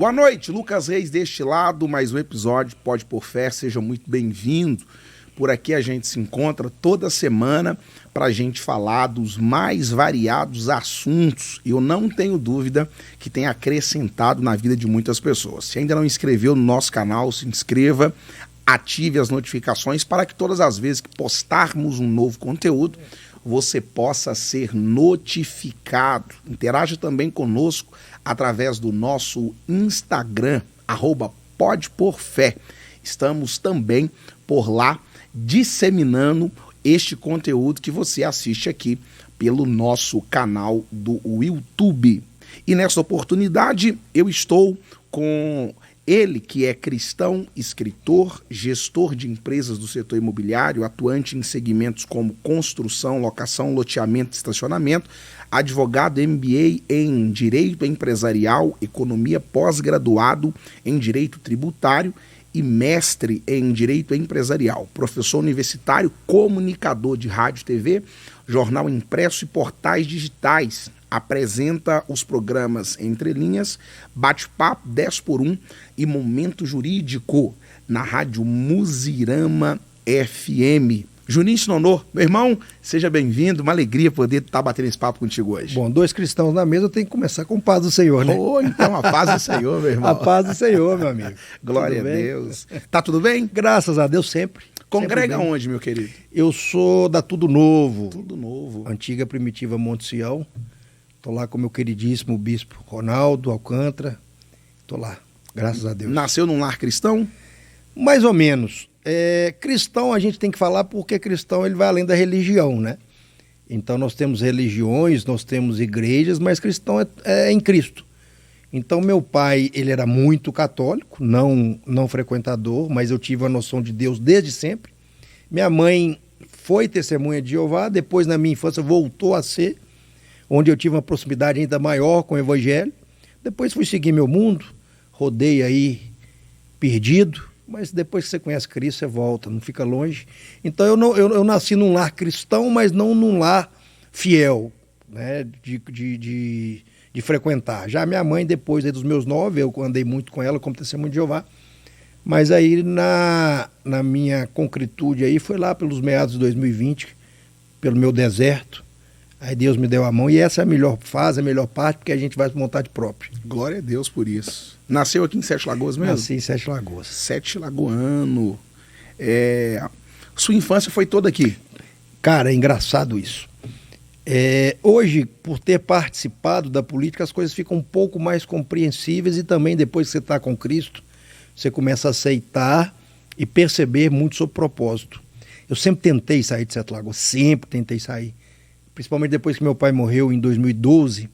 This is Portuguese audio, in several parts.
Boa noite, Lucas Reis deste lado, mais um episódio Pode Por Fé, seja muito bem-vindo. Por aqui a gente se encontra toda semana para a gente falar dos mais variados assuntos. E eu não tenho dúvida que tem acrescentado na vida de muitas pessoas. Se ainda não inscreveu no nosso canal, se inscreva, ative as notificações para que todas as vezes que postarmos um novo conteúdo, você possa ser notificado. Interaja também conosco através do nosso Instagram, @podeporfé. Estamos também por lá disseminando este conteúdo que você assiste aqui pelo nosso canal do YouTube. E nessa oportunidade eu estou com ele, que é cristão, escritor, gestor de empresas do setor imobiliário, atuante em segmentos como construção, locação, loteamento e estacionamento, advogado MBA em Direito Empresarial, Economia, pós-graduado em Direito Tributário e mestre em Direito Empresarial, professor universitário, comunicador de rádio e TV, jornal impresso e portais digitais. Apresenta os programas Entre Linhas, Bate-Papo 10 por 1 e Momento Jurídico na Rádio Muzirama FM. Juninho Sinonô, meu irmão, seja bem-vindo, uma alegria poder estar batendo esse papo contigo hoje. Bom, dois cristãos na mesa, eu tenho que começar com a paz do Senhor, né? Então a paz do Senhor, meu irmão. A paz do Senhor, meu amigo. Glória a Deus. Tá tudo bem? Graças a Deus, sempre. Congrega sempre onde, meu querido? Eu sou da Tudo Novo. Tudo Novo. Antiga Primitiva Monte Sião. Tô lá com o meu queridíssimo bispo Ronaldo Alcântara. Tô lá, graças a Deus. Nasceu num lar cristão? Mais ou menos. Cristão a gente tem que falar porque cristão ele vai além da religião, né? Então nós temos religiões, nós temos igrejas, mas cristão é em Cristo. Então meu pai, ele era muito católico, não frequentador, mas eu tive a noção de Deus desde sempre. Minha mãe foi testemunha de Jeová, depois na minha infância voltou a ser, onde eu tive uma proximidade ainda maior com o evangelho. Depois fui seguir meu mundo, rodei aí perdido, mas depois que você conhece Cristo, você volta, não fica longe. Então eu nasci num lar cristão, mas não num lar fiel, né, de frequentar. Já minha mãe, depois aí dos meus 9, eu andei muito com ela como testemunha de Jeová, mas aí na minha concretude aí foi lá pelos meados de 2020, pelo meu deserto. Aí Deus me deu a mão e essa é a melhor fase, a melhor parte, porque a gente vai por vontade própria. Glória a Deus por isso. Nasceu aqui em Sete Lagoas mesmo? Nasci em Sete Lagoas. Sete Lagoano. Sua infância foi toda aqui? Cara, é engraçado isso. Hoje, por ter participado da política, as coisas ficam um pouco mais compreensíveis e também depois que você está com Cristo, você começa a aceitar e perceber muito sobre o propósito. Eu sempre tentei sair de Sete Lagoas, sempre tentei sair. Principalmente depois que meu pai morreu em 2012,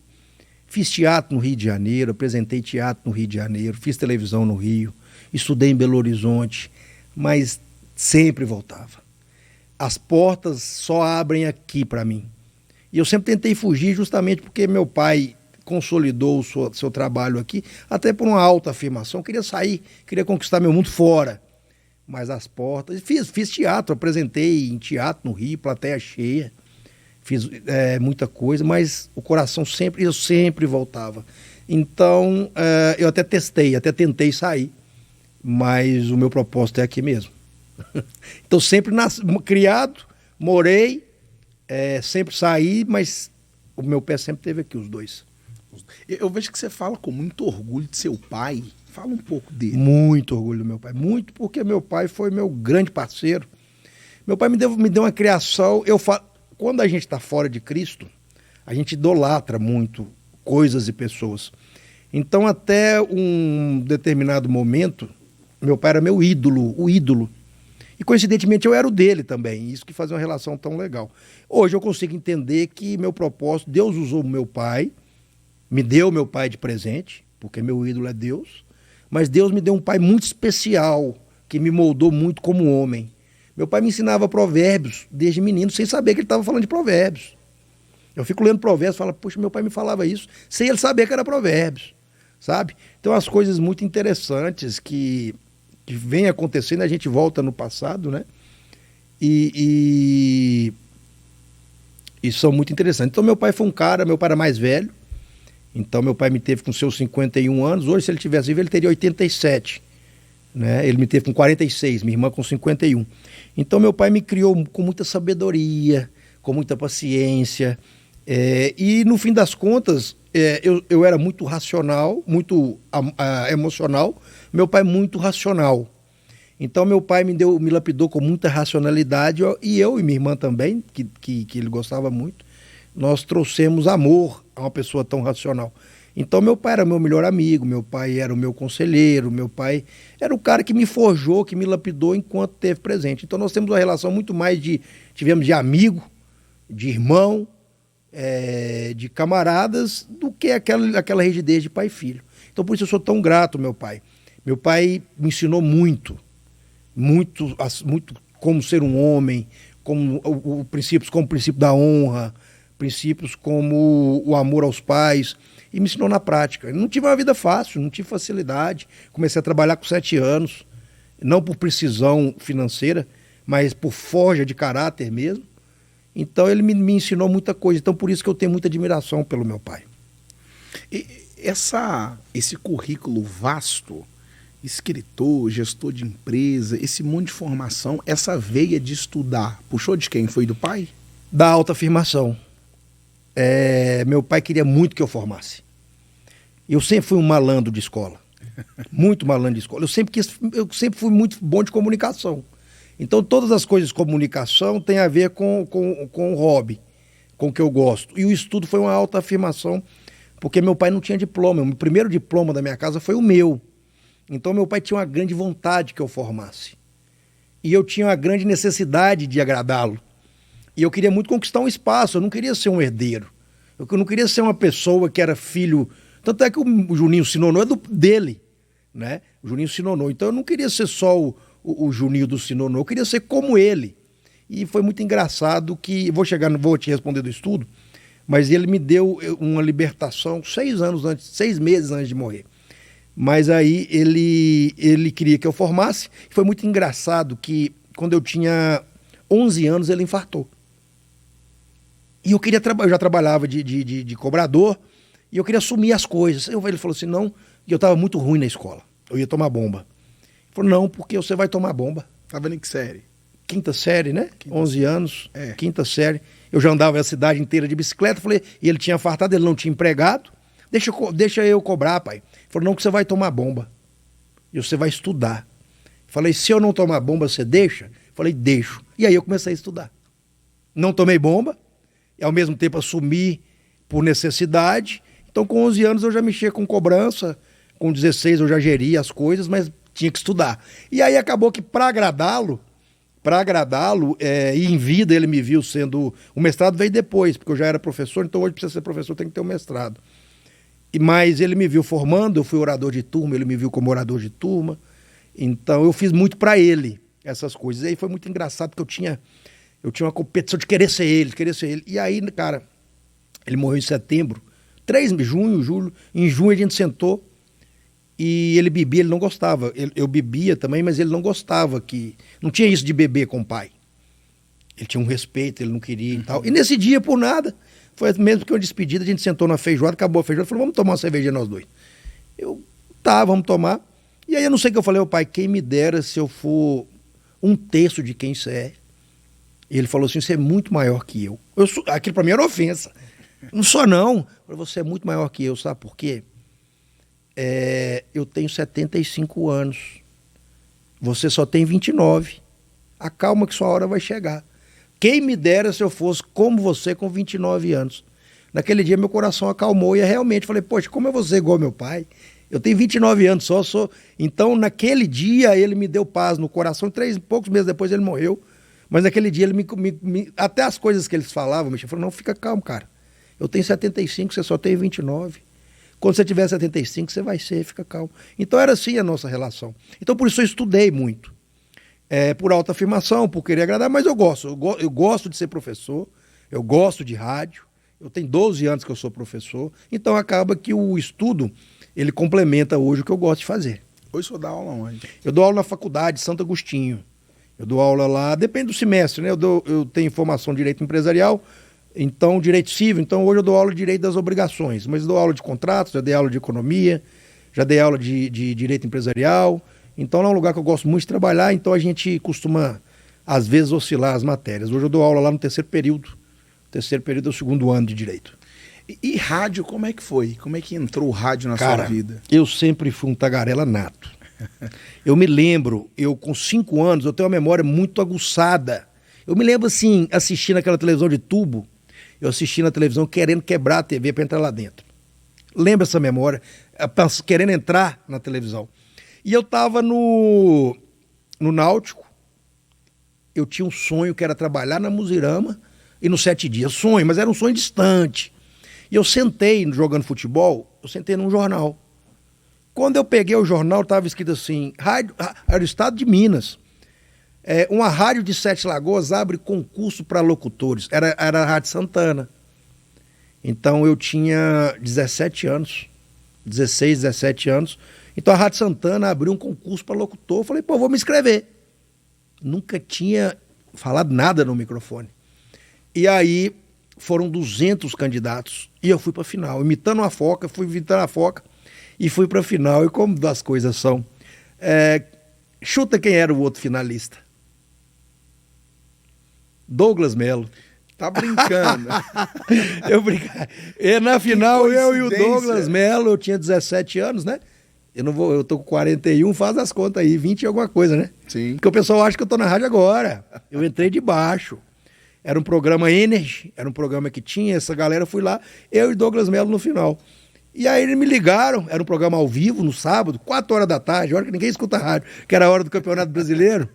fiz teatro no Rio de Janeiro, apresentei teatro no Rio de Janeiro, fiz televisão no Rio, estudei em Belo Horizonte, mas sempre voltava. As portas só abrem aqui para mim. E eu sempre tentei fugir justamente porque meu pai consolidou o seu trabalho aqui, até por uma autoafirmação, queria sair, queria conquistar meu mundo fora. Mas as portas... Fiz teatro, apresentei em teatro no Rio, plateia cheia. Fiz muita coisa, mas o coração eu sempre voltava. Então, eu até tentei sair, mas o meu propósito é aqui mesmo. Então, sempre criado, morei, sempre saí, mas o meu pé sempre esteve aqui, os dois. Eu vejo que você fala com muito orgulho de seu pai. Fala um pouco dele. Muito orgulho do meu pai, muito, porque meu pai foi meu grande parceiro. Meu pai me deu uma criação, quando a gente está fora de Cristo, a gente idolatra muito coisas e pessoas. Então, até um determinado momento, meu pai era meu ídolo, o ídolo. E, coincidentemente, eu era o dele também. Isso que fazia uma relação tão legal. Hoje eu consigo entender que meu propósito, Deus usou o meu pai, me deu meu pai de presente, porque meu ídolo é Deus, mas Deus me deu um pai muito especial, que me moldou muito como homem. Meu pai me ensinava provérbios desde menino, sem saber que ele estava falando de provérbios. Eu fico lendo provérbios e falo, poxa, meu pai me falava isso, sem ele saber que era provérbios, sabe? Então, as coisas muito interessantes que vêm acontecendo, a gente volta no passado, né? E são muito interessantes. Então, meu pai foi meu pai era mais velho, Então meu pai me teve com seus 51 anos, hoje se ele tivesse vivo ele teria 87, né? Ele me teve com 46, minha irmã com 51. Então meu pai me criou com muita sabedoria, com muita paciência, e no fim das contas eu era muito racional, muito emocional, meu pai muito racional. Então meu pai me lapidou com muita racionalidade, e eu e minha irmã também, que ele gostava muito, nós trouxemos amor a uma pessoa tão racional. Então meu pai era meu melhor amigo, meu pai era o meu conselheiro, meu pai era o cara que me forjou, que me lapidou enquanto esteve presente. Então nós temos uma relação muito mais tivemos de amigo, de irmão, de camaradas, do que aquela rigidez de pai e filho. Então por isso eu sou tão grato ao meu pai. Meu pai me ensinou muito como ser um homem, como princípios como o princípio da honra, princípios como o amor aos pais, e me ensinou na prática. Eu não tive uma vida fácil, não tive facilidade. Comecei a trabalhar com 7 anos, não por precisão financeira, mas por forja de caráter mesmo. Então ele me ensinou muita coisa. Então por isso que eu tenho muita admiração pelo meu pai. E esse currículo vasto, escritor, gestor de empresa, esse monte de formação, essa veia de estudar, puxou de quem? Foi do pai? Da autoafirmação. Meu pai queria muito que eu formasse. Eu sempre fui um malandro de escola. Muito malandro de escola. Eu sempre fui muito bom de comunicação. Então todas as coisas de comunicação têm a ver com o hobby, com o que eu gosto. E o estudo foi uma autoafirmação, porque meu pai não tinha diploma. O primeiro diploma da minha casa foi o meu. Então meu pai tinha uma grande vontade que eu formasse. E eu tinha uma grande necessidade de agradá-lo. E eu queria muito conquistar um espaço, eu não queria ser um herdeiro. Eu não queria ser uma pessoa que era filho... Tanto é que o Juninho Sinonou é dele, né? O Juninho Sinonou. Então eu não queria ser só o Juninho do Sinonou, eu queria ser como ele. E foi muito engraçado que... Não vou te responder do estudo, mas ele me deu uma libertação 6 meses antes de morrer. Mas aí ele queria que eu formasse. Foi muito engraçado que quando eu tinha 11 anos ele infartou. E eu já trabalhava de cobrador, e eu queria assumir as coisas. Ele falou assim, não, e eu estava muito ruim na escola, eu ia tomar bomba. Ele falou, não, porque você vai tomar bomba. Estava em que série? Quinta série, né? 11 anos, quinta série. Eu já andava a cidade inteira de bicicleta, e ele tinha fartado, ele não tinha empregado. Deixa eu cobrar, pai. Ele falou, não, que você vai tomar bomba. E você vai estudar. Falei, se eu não tomar bomba, você deixa? Falei, deixo. E aí eu comecei a estudar. Não tomei bomba, e ao mesmo tempo assumi por necessidade. Então com 11 anos eu já mexia com cobrança, com 16 eu já geria as coisas, mas tinha que estudar. E aí acabou que para agradá-lo, e em vida ele me viu sendo... O mestrado veio depois, porque eu já era professor, então hoje precisa ser professor, tem que ter um mestrado. Mas ele me viu formando, eu fui orador de turma, ele me viu como orador de turma, então eu fiz muito para ele essas coisas. E aí foi muito engraçado, porque eu tinha uma competição de querer ser ele. E aí, cara, ele morreu em setembro, junho, julho. Em junho a gente sentou e ele bebia, ele não gostava. Eu bebia também, mas ele não gostava não tinha isso de beber com o pai. Ele tinha um respeito, ele não queria e tal. E nesse dia, por nada, foi mesmo que uma despedida, a gente sentou na feijoada, acabou a feijoada, falou, vamos tomar uma cervejinha nós dois. Vamos tomar. E aí eu não sei o que eu falei, pai, quem me dera se eu for 1/3 de quem você é. E ele falou assim, você é muito maior que eu. Aquilo pra mim era ofensa. Não sou não. Eu falei, você é muito maior que eu, sabe por quê? Eu tenho 75 anos. Você só tem 29. Acalma que sua hora vai chegar. Quem me dera se eu fosse como você com 29 anos. Naquele dia meu coração acalmou e eu realmente falei, poxa, como eu vou ser igual meu pai? Eu tenho 29 anos só. Então naquele dia ele me deu paz no coração. 3 e poucos meses depois ele morreu. Mas naquele dia ele até as coisas que eles falavam, me falou, não, fica calmo, cara. Eu tenho 75, você só tem 29. Quando você tiver 75, você vai ser, fica calmo. Então era assim a nossa relação. Então por isso eu estudei muito. Por autoafirmação, por querer agradar, mas eu gosto de ser professor, eu gosto de rádio, eu tenho 12 anos que eu sou professor, então acaba que o estudo, ele complementa hoje o que eu gosto de fazer. Hoje o senhor dá aula onde? Eu dou aula na faculdade Santo Agostinho. Eu dou aula lá, depende do semestre, né? Eu tenho formação em Direito Empresarial, Então, direito civil, então hoje eu dou aula de direito das obrigações, mas eu dou aula de contratos, já dei aula de economia, já dei aula de direito empresarial. Então é um lugar que eu gosto muito de trabalhar, então a gente costuma, às vezes, oscilar as matérias. Hoje eu dou aula lá no terceiro período. O terceiro período é o segundo ano de direito. E rádio, como é que foi? Como é que entrou o rádio na Cara, sua vida? Eu sempre fui um tagarela nato. Eu me lembro, eu com 5 anos, eu tenho uma memória muito aguçada. Eu me lembro assim, assistindo aquela televisão de tubo, eu assisti na televisão querendo quebrar a TV para entrar lá dentro. Lembra essa memória? Querendo entrar na televisão. E eu estava no Náutico, eu tinha um sonho que era trabalhar na Muzirama e no 7 Dias. Sonho, mas era um sonho distante. E eu sentei, jogando futebol, eu sentei num jornal. Quando eu peguei o jornal, estava escrito assim, era o Estado de Minas. Uma rádio de Sete Lagoas abre concurso para locutores. Era a Rádio Santana. Então eu tinha 17 anos, 16, 17 anos. Então a Rádio Santana abriu um concurso para locutor. Eu falei, pô, vou me inscrever. Nunca tinha falado nada no microfone. E aí foram 200 candidatos e eu fui para a final. Imitando a Foca, fui imitando a Foca e fui para a final. E como as coisas são. Chuta quem era o outro finalista. Douglas Melo. Tá brincando. Eu brincava. E na final, eu e o Douglas Melo, eu tinha 17 anos, né? Eu tô com 41, faz as contas aí, 20 e alguma coisa, né? Sim. Porque o pessoal acha que eu tô na rádio agora. Eu entrei de baixo. Era um programa Energy, era um programa que tinha, essa galera, fui lá, eu e Douglas Melo no final. E aí eles me ligaram, era um programa ao vivo, no sábado, 4 horas da tarde, hora que ninguém escuta rádio, que era a hora do Campeonato Brasileiro.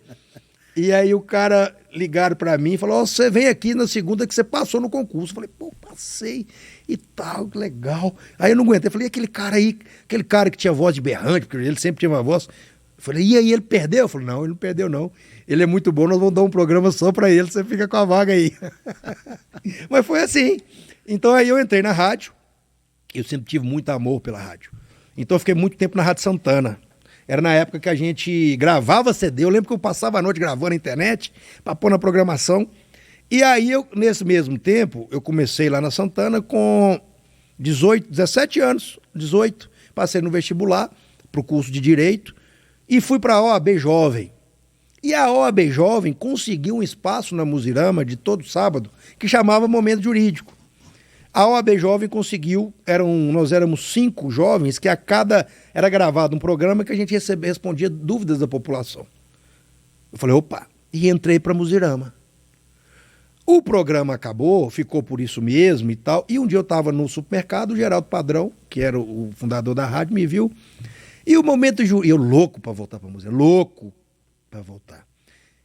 E aí o cara ligaram pra mim e falou, você vem aqui na segunda que você passou no concurso. Eu falei, pô, passei e tal, que legal. Aí eu não aguentei, eu falei, aquele cara que tinha voz de berrante, porque ele sempre tinha uma voz. Eu falei, e aí, ele perdeu? Eu falei, não, ele não perdeu não. Ele é muito bom, nós vamos dar um programa só pra ele, você fica com a vaga aí. Mas foi assim. Então aí eu entrei na rádio, eu sempre tive muito amor pela rádio. Então eu fiquei muito tempo na Rádio Santana. Era na época que a gente gravava CD. Eu lembro que eu passava a noite gravando na internet para pôr na programação. E aí, nesse mesmo tempo, eu comecei lá na Santana com 17 anos. 18. Passei no vestibular para o curso de Direito e fui para a OAB Jovem. E a OAB Jovem conseguiu um espaço na Muzirama de todo sábado que chamava Momento Jurídico. A OAB Jovem conseguiu, nós éramos 5 jovens, que a cada era gravado um programa que a gente respondia dúvidas da população. Eu falei, opa, e entrei para Muzirama. O programa acabou, ficou por isso mesmo e tal, e um dia eu estava no supermercado, o Geraldo Padrão, que era o fundador da rádio, me viu, e o momento jurídico, eu louco para voltar para Muzirama, louco para voltar.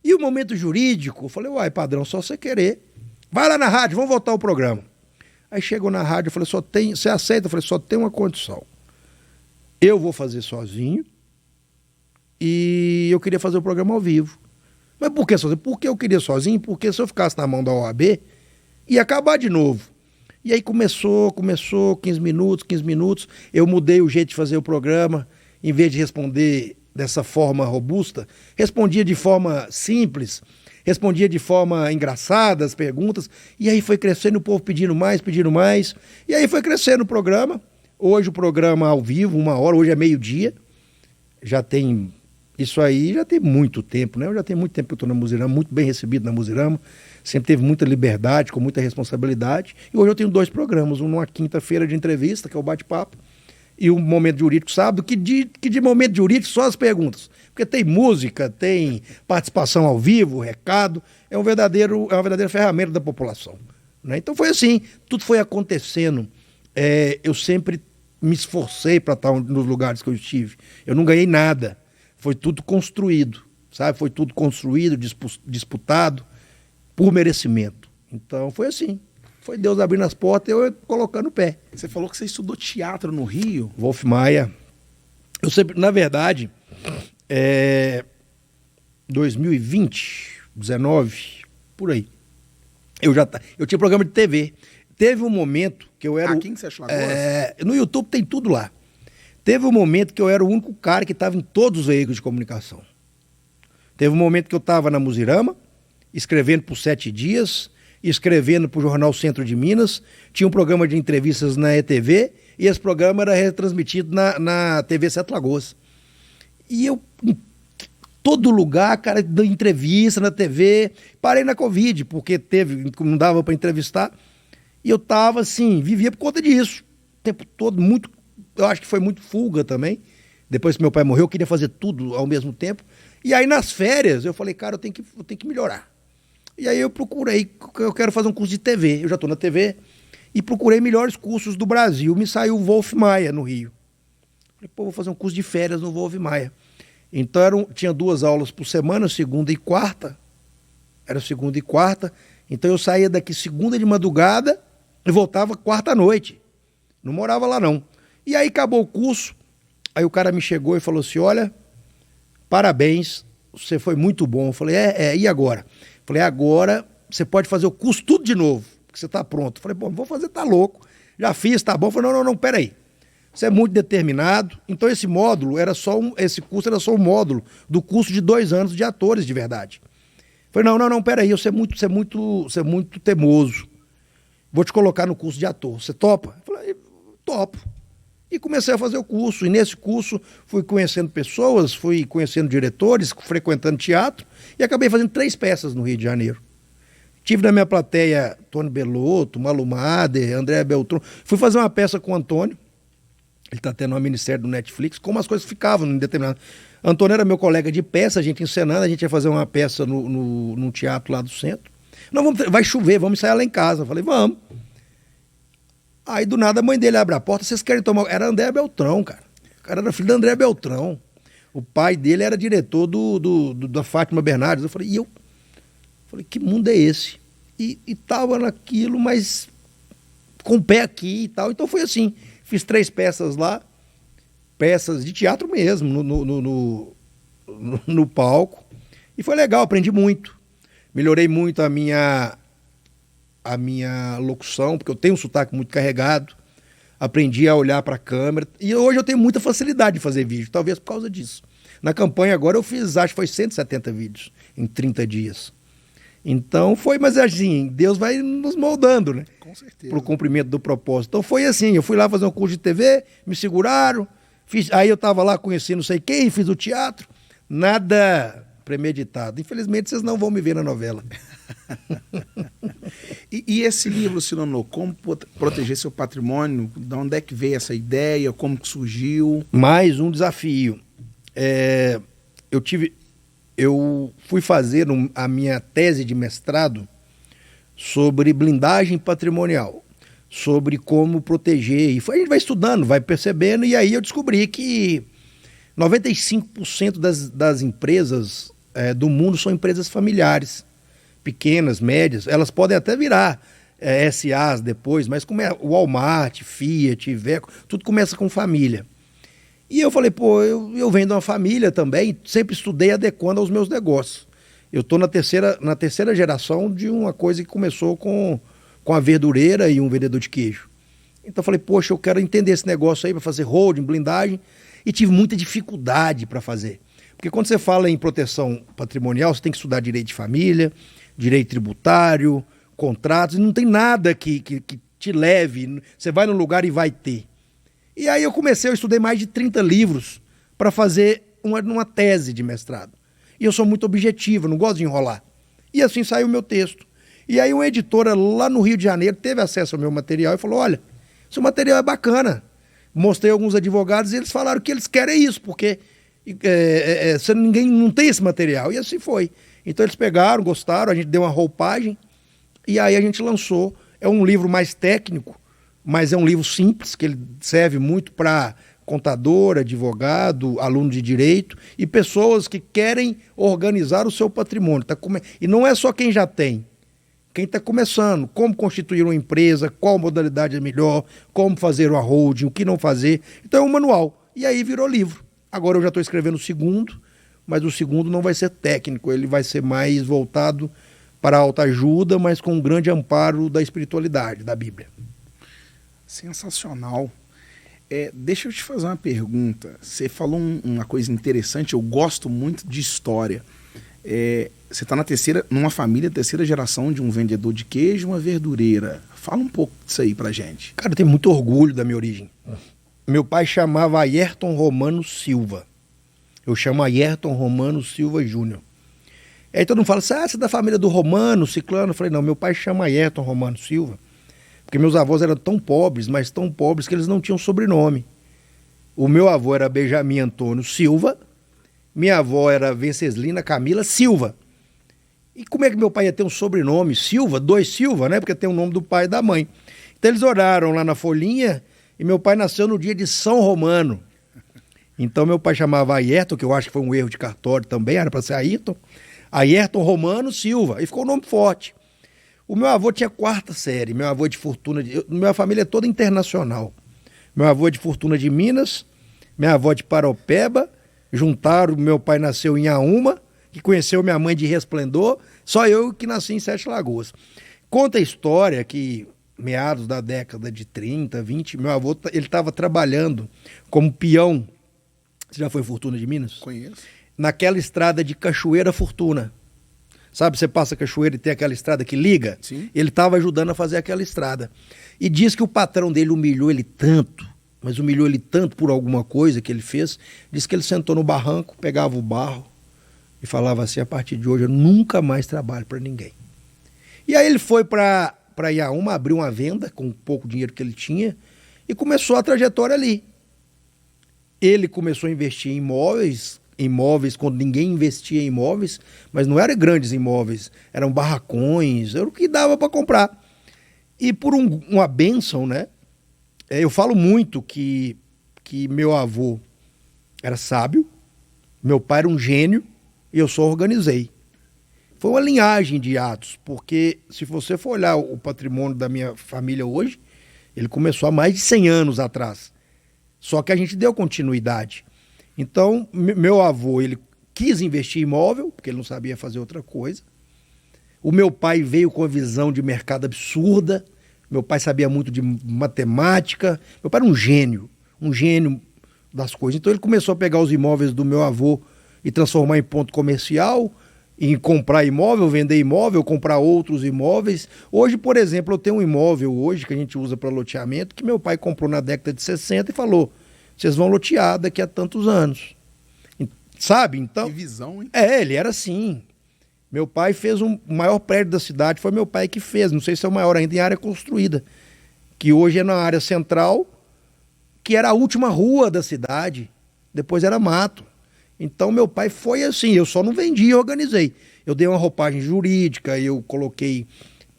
E o momento jurídico, eu falei, uai, Padrão, só você querer, vai lá na rádio, vamos voltar ao programa. Aí chegou na rádio, eu falei, você aceita? Eu falei, só tem uma condição. Eu vou fazer sozinho e eu queria fazer o programa ao vivo. Mas por que sozinho? Porque eu queria sozinho, porque se eu ficasse na mão da OAB, ia acabar de novo. E aí começou, 15 minutos, eu mudei o jeito de fazer o programa, em vez de responder dessa forma robusta, respondia de forma simples, respondia de forma engraçada as perguntas, e aí foi crescendo, o povo pedindo mais, e aí foi crescendo o programa. Hoje o programa ao vivo, 1 hora, hoje é meio-dia, já tem, isso aí já tem muito tempo, né? Eu já tenho muito tempo que eu estou na Muzirama, muito bem recebido na Muzirama, sempre teve muita liberdade, com muita responsabilidade, e hoje eu tenho 2 programas, um numa quinta-feira de entrevista, que é o bate-papo, e o Momento Jurídico sábado, que de Momento Jurídico só as perguntas. Porque tem música, tem participação ao vivo, recado, é uma verdadeira ferramenta da população. Né? Então foi assim, tudo foi acontecendo. Eu sempre me esforcei para estar nos lugares que eu estive. Eu não ganhei nada, foi tudo construído, sabe? Foi tudo construído, disputado, por merecimento. Então foi assim. Foi Deus abrindo as portas e eu colocando o pé. Você falou que você estudou teatro no Rio? Wolf Maia. Eu sempre, na verdade, 2020, 19, por aí. Eu tinha programa de TV. Teve um momento que eu era... Aqui em Sete Lagoas? No YouTube tem tudo lá. Teve um momento que eu era o único cara que estava em todos os veículos de comunicação. Teve um momento que eu estava na Muzirama, escrevendo por 7 Dias, escrevendo para o Jornal Centro de Minas, tinha um programa de entrevistas na ETV, e esse programa era retransmitido na TV Sete Lagoas. E eu, em todo lugar, cara, dando entrevista na TV, parei na Covid, porque não dava para entrevistar, e eu tava assim, vivia por conta disso, o tempo todo, muito, eu acho que foi muito fuga também. Depois que meu pai morreu, eu queria fazer tudo ao mesmo tempo. E aí, nas férias, eu falei, cara, eu tenho que melhorar. E aí eu procurei, eu quero fazer um curso de TV. Eu já estou na TV e procurei melhores cursos do Brasil. Me saiu o Wolf Maia, no Rio. Falei, pô, vou fazer um curso de férias no Wolf Maia. Então, tinha 2 aulas por semana, segunda e quarta. Era segunda e quarta. Então, eu saía daqui segunda de madrugada e voltava quarta à noite. Não morava lá, não. E aí, acabou o curso. Aí o cara me chegou e falou assim, olha, parabéns, você foi muito bom. Eu falei, e agora? Eu falei, agora você pode fazer o curso tudo de novo, porque você está pronto. Eu falei, bom, vou fazer, tá louco. Já fiz, tá bom. Eu falei, não, peraí. Você é muito determinado. Então esse módulo esse curso era só um módulo do curso de 2 anos de atores de verdade. Eu falei, não, peraí, você é muito teimoso. Vou te colocar no curso de ator. Você topa? Eu falei, topo. E comecei a fazer o curso, e nesse curso fui conhecendo pessoas, fui conhecendo diretores, frequentando teatro, e acabei fazendo 3 peças no Rio de Janeiro. Tive na minha plateia Tony Bellotto, Malu Mader, André Beltrão. Fui fazer uma peça com o Antônio, ele está tendo uma minissérie do Netflix, como as coisas ficavam em determinado... Antônio era meu colega de peça, a gente encenando, a gente ia fazer uma peça num teatro lá do centro. Não, vai chover, vamos ensaiar lá em casa. Eu falei, vamos. Aí, do nada, a mãe dele abre a porta, vocês querem tomar... Era André Beltrão, cara. O cara era filho do André Beltrão. O pai dele era diretor da Fátima Bernardes. Eu falei, que mundo é esse? E tava naquilo, mas com o pé aqui e tal. Então foi assim, fiz 3 peças lá, peças de teatro mesmo, no palco. E foi legal, aprendi muito. Melhorei muito a minha locução, porque eu tenho um sotaque muito carregado, aprendi a olhar para a câmera, e hoje eu tenho muita facilidade de fazer vídeo, talvez por causa disso. Na campanha agora eu fiz, acho que foi 170 vídeos em 30 dias. Então foi, mas assim, Deus vai nos moldando, né? Com certeza. Para o cumprimento do propósito. Então foi assim, eu fui lá fazer um curso de TV, me seguraram, aí eu estava lá conhecendo não sei quem, fiz o teatro, nada premeditado. Infelizmente vocês não vão me ver na novela. E esse livro, Silano, como proteger seu patrimônio? De onde é que veio essa ideia? Como que surgiu? Mais um desafio. Eu fui fazer a minha tese de mestrado sobre blindagem patrimonial, sobre como proteger. E a gente vai estudando, vai percebendo, e aí eu descobri que 95% das empresas do mundo são empresas familiares, pequenas, médias. Elas podem até virar SAs depois, mas como é Walmart, Fiat, Iveco, tudo começa com família. E eu falei, pô, eu venho de uma família também, sempre estudei adequando aos meus negócios. Eu estou na terceira geração de uma coisa que começou com a verdureira e um vendedor de queijo. Então eu falei, poxa, eu quero entender esse negócio aí para fazer holding, blindagem, e tive muita dificuldade para fazer. Porque quando você fala em proteção patrimonial, você tem que estudar direito de família, direito tributário, contratos, e não tem nada que te leve, você vai num lugar e vai ter. E aí eu estudei mais de 30 livros para fazer uma tese de mestrado. E eu sou muito objetivo, não gosto de enrolar. E assim saiu o meu texto. E aí uma editora lá no Rio de Janeiro teve acesso ao meu material e falou, olha, seu material é bacana. Mostrei a alguns advogados e eles falaram que eles querem isso, porque ninguém não tem esse material. E assim foi. Então eles pegaram, gostaram, a gente deu uma roupagem e aí a gente lançou. É um livro mais técnico, mas é um livro simples, que ele serve muito para contador, advogado, aluno de direito e pessoas que querem organizar o seu patrimônio. E não é só quem já tem, quem está começando, como constituir uma empresa, qual modalidade é melhor, como fazer uma holding, o que não fazer. Então é um manual. E aí virou livro. Agora eu já estou escrevendo o segundo, mas o segundo não vai ser técnico, ele vai ser mais voltado para a autoajuda, mas com um grande amparo da espiritualidade, da Bíblia. Sensacional. Deixa eu te fazer uma pergunta. Você falou uma coisa interessante, eu gosto muito de história. Você está numa família, terceira geração de um vendedor de queijo, uma verdureira. Fala um pouco disso aí pra gente. Cara, eu tenho muito orgulho da minha origem. Meu pai chamava Ayrton Romano Silva. Eu chamo Ayrton Romano Silva Júnior. Aí todo mundo fala assim, você é da família do Romano, Ciclano. Eu falei, não, meu pai chama Ayrton Romano Silva, porque meus avós eram tão pobres, mas tão pobres que eles não tinham sobrenome. O meu avô era Benjamin Antônio Silva, minha avó era Venceslina Camila Silva. E como é que meu pai ia ter um sobrenome Silva, 2 Silva, né? Porque tem o nome do pai e da mãe. Então eles oraram lá na folhinha e meu pai nasceu no dia de São Romano. Então meu pai chamava Ayrton, que eu acho que foi um erro de cartório também, era para ser Ayrton Romano Silva, e ficou um nome forte. O meu avô tinha 4ª série, meu avô de fortuna, minha família é toda internacional. Meu avô é de Fortuna de Minas, minha avó de Paropeba, juntaram, meu pai nasceu em Aúma, que conheceu minha mãe de Resplendor, só eu que nasci em Sete Lagoas. Conta a história que, meados da década de 30, 20, meu avô ele estava trabalhando como peão. Você já foi em Fortuna de Minas? Conheço. Naquela estrada de Cachoeira Fortuna. Sabe, você passa a Cachoeira e tem aquela estrada que liga? Sim. Ele estava ajudando a fazer aquela estrada. E diz que o patrão dele humilhou ele tanto, mas humilhou ele tanto por alguma coisa que ele fez, diz que ele sentou no barranco, pegava o barro e falava assim, a partir de hoje eu nunca mais trabalho para ninguém. E aí ele foi para Iaúma, abriu uma venda com o pouco dinheiro que ele tinha e começou a trajetória ali. Ele começou a investir em imóveis quando ninguém investia em imóveis, mas não eram grandes imóveis, eram barracões, era o que dava para comprar. E por uma bênção, né? Eu falo muito que meu avô era sábio, meu pai era um gênio e eu só organizei. Foi uma linhagem de atos, porque se você for olhar o patrimônio da minha família hoje, ele começou há mais de 100 anos atrás. Só que a gente deu continuidade. Então, meu avô, ele quis investir em imóvel, porque ele não sabia fazer outra coisa. O meu pai veio com uma visão de mercado absurda. Meu pai sabia muito de matemática. Meu pai era um gênio das coisas. Então, ele começou a pegar os imóveis do meu avô e transformar em ponto comercial, em comprar imóvel, vender imóvel, comprar outros imóveis. Hoje, por exemplo, eu tenho um imóvel hoje que a gente usa para loteamento que meu pai comprou na década de 60 e falou, vocês vão lotear daqui a tantos anos. Sabe? Então, que visão, hein? Ele era assim. Meu pai fez o maior prédio da cidade, foi meu pai que fez. Não sei se é o maior ainda em área construída. Que hoje é na área central, que era a última rua da cidade. Depois era mato. Então meu pai foi assim, eu só não vendi, eu organizei. Eu dei uma roupagem jurídica, eu coloquei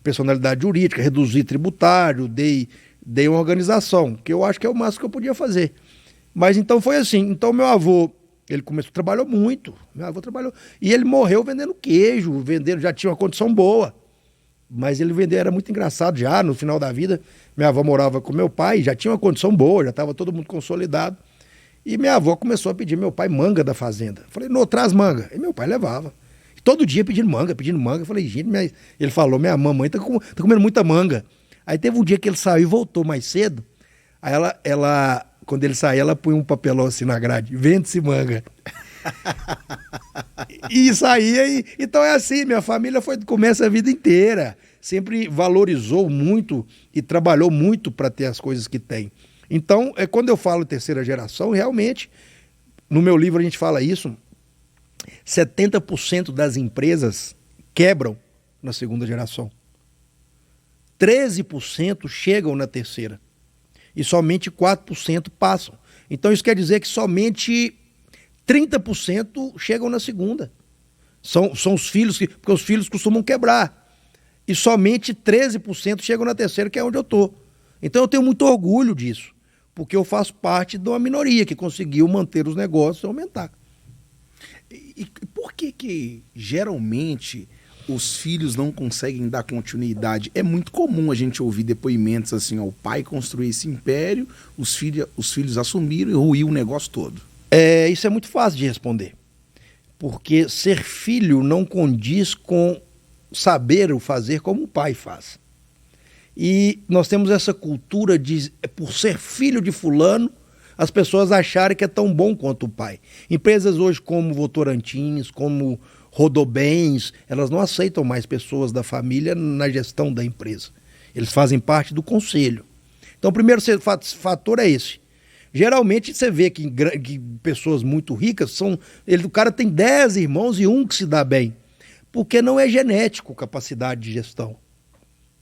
personalidade jurídica, reduzi tributário, dei uma organização, que eu acho que é o máximo que eu podia fazer. Mas então foi assim, então meu avô, ele trabalhou muito, meu avô trabalhou, e ele morreu vendendo queijo, já tinha uma condição boa, mas ele vendeu, era muito engraçado já, no final da vida, minha avó morava com meu pai, já tinha uma condição boa, já estava todo mundo consolidado, e minha avó começou a pedir meu pai manga da fazenda. Eu falei, não, traz manga. E meu pai levava. E todo dia pedindo manga. Eu falei, gente, ele falou, minha mamãe tá comendo muita manga. Aí teve um dia que ele saiu e voltou mais cedo. Aí ela quando ele saiu, ela põe um papelão assim na grade, vende-se manga. E saía, então é assim, minha família começa a vida inteira. Sempre valorizou muito e trabalhou muito para ter as coisas que tem. Então, quando eu falo terceira geração, realmente, no meu livro a gente fala isso, 70% das empresas quebram na segunda geração. 13% chegam na terceira. E somente 4% passam. Então isso quer dizer que somente 30% chegam na segunda. São os filhos, porque os filhos costumam quebrar. E somente 13% chegam na terceira, que é onde eu estou. Então eu tenho muito orgulho disso. Porque eu faço parte de uma minoria que conseguiu manter os negócios e aumentar. E por que geralmente os filhos não conseguem dar continuidade? É muito comum a gente ouvir depoimentos assim, ó, o pai construiu esse império, os filhos assumiram e ruiu o negócio todo. Isso é muito fácil de responder. Porque ser filho não condiz com saber o fazer como o pai faz. E nós temos essa cultura de, por ser filho de fulano, as pessoas acharem que é tão bom quanto o pai. Empresas hoje como Votorantins, como Rodobens, elas não aceitam mais pessoas da família na gestão da empresa. Eles fazem parte do conselho. Então, o primeiro fator é esse. Geralmente você vê que pessoas muito ricas o cara tem 10 irmãos e um que se dá bem. Porque não é genético capacidade de gestão.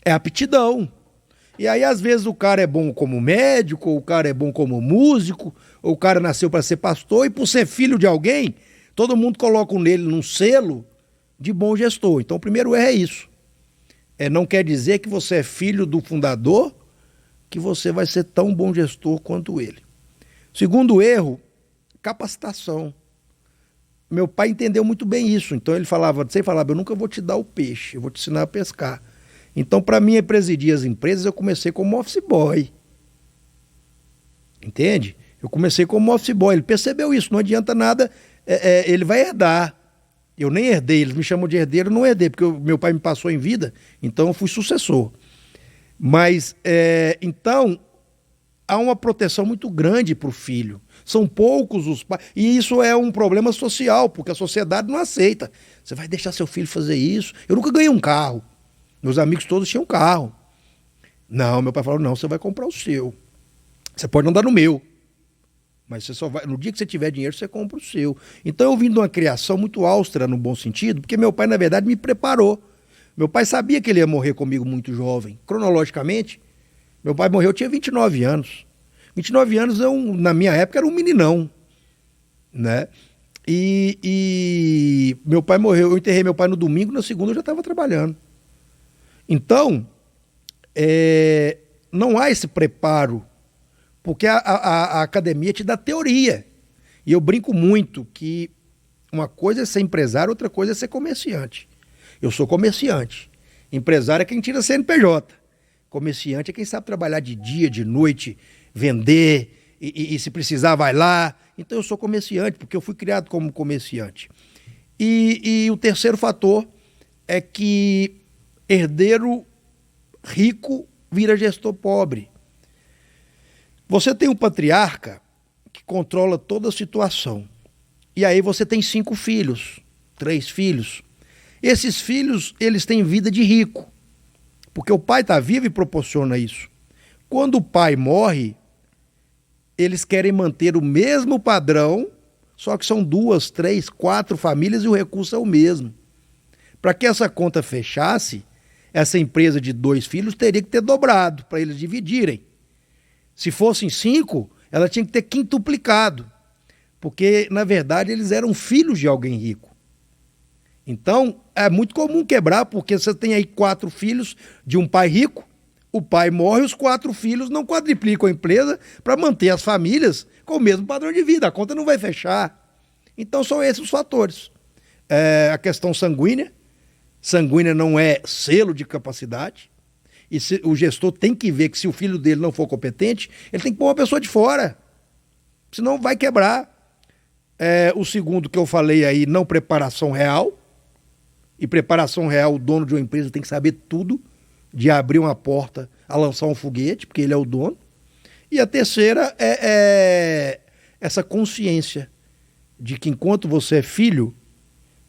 É aptidão. E aí, às vezes, o cara é bom como médico, ou o cara é bom como músico, ou o cara nasceu para ser pastor, e por ser filho de alguém, todo mundo coloca nele num selo de bom gestor. Então, o primeiro erro é isso. Não quer dizer que você é filho do fundador, que você vai ser tão bom gestor quanto ele. Segundo erro, capacitação. Meu pai entendeu muito bem isso. Então, ele falava, eu nunca vou te dar o peixe, eu vou te ensinar a pescar. Então, para mim, presidir as empresas, eu comecei como office boy. Entende? Eu comecei como office boy. Ele percebeu isso, não adianta nada, ele vai herdar. Eu nem herdei, eles me chamam de herdeiro, eu não herdei, porque meu pai me passou em vida, então eu fui sucessor. Mas, então, há uma proteção muito grande para o filho. São poucos os pais. E isso é um problema social, porque a sociedade não aceita. Você vai deixar seu filho fazer isso? Eu nunca ganhei um carro. Meus amigos todos tinham carro. Não, meu pai falou, não, você vai comprar o seu. Você pode andar no meu. Mas você só vai, no dia que você tiver dinheiro, você compra o seu. Então eu vim de uma criação muito austera, no bom sentido, porque meu pai, na verdade, me preparou. Meu pai sabia que ele ia morrer comigo muito jovem. Cronologicamente, meu pai morreu, eu tinha 29 anos. 29 anos, na minha época, era um meninão. Né? E meu pai morreu, eu enterrei meu pai no domingo, na segunda eu já estava trabalhando. Então, não há esse preparo, porque a academia te dá teoria. E eu brinco muito que uma coisa é ser empresário, outra coisa é ser comerciante. Eu sou comerciante. Empresário é quem tira CNPJ. Comerciante é quem sabe trabalhar de dia, de noite, vender, e se precisar vai lá. Então eu sou comerciante, porque eu fui criado como comerciante. E o terceiro fator é que herdeiro rico vira gestor pobre. Você tem um patriarca que controla toda a situação. E aí você tem 5 filhos, 3 filhos. Esses filhos, eles têm vida de rico. Porque o pai está vivo e proporciona isso. Quando o pai morre, eles querem manter o mesmo padrão, só que são 2, 3, 4 famílias e o recurso é o mesmo. Para que essa conta fechasse, essa empresa de 2 filhos teria que ter dobrado para eles dividirem. Se fossem 5, ela tinha que ter quintuplicado, porque, na verdade, eles eram filhos de alguém rico. Então, é muito comum quebrar, porque você tem aí 4 filhos de um pai rico, o pai morre, os 4 filhos não quadriplicam a empresa para manter as famílias com o mesmo padrão de vida, a conta não vai fechar. Então, são esses os fatores. A questão sanguínea não é selo de capacidade, e o gestor tem que ver que se o filho dele não for competente, ele tem que pôr uma pessoa de fora, senão vai quebrar. O segundo que eu falei aí, não preparação real, e preparação real, o dono de uma empresa tem que saber tudo, de abrir uma porta a lançar um foguete, porque ele é o dono. E a terceira é essa consciência de que enquanto você é filho,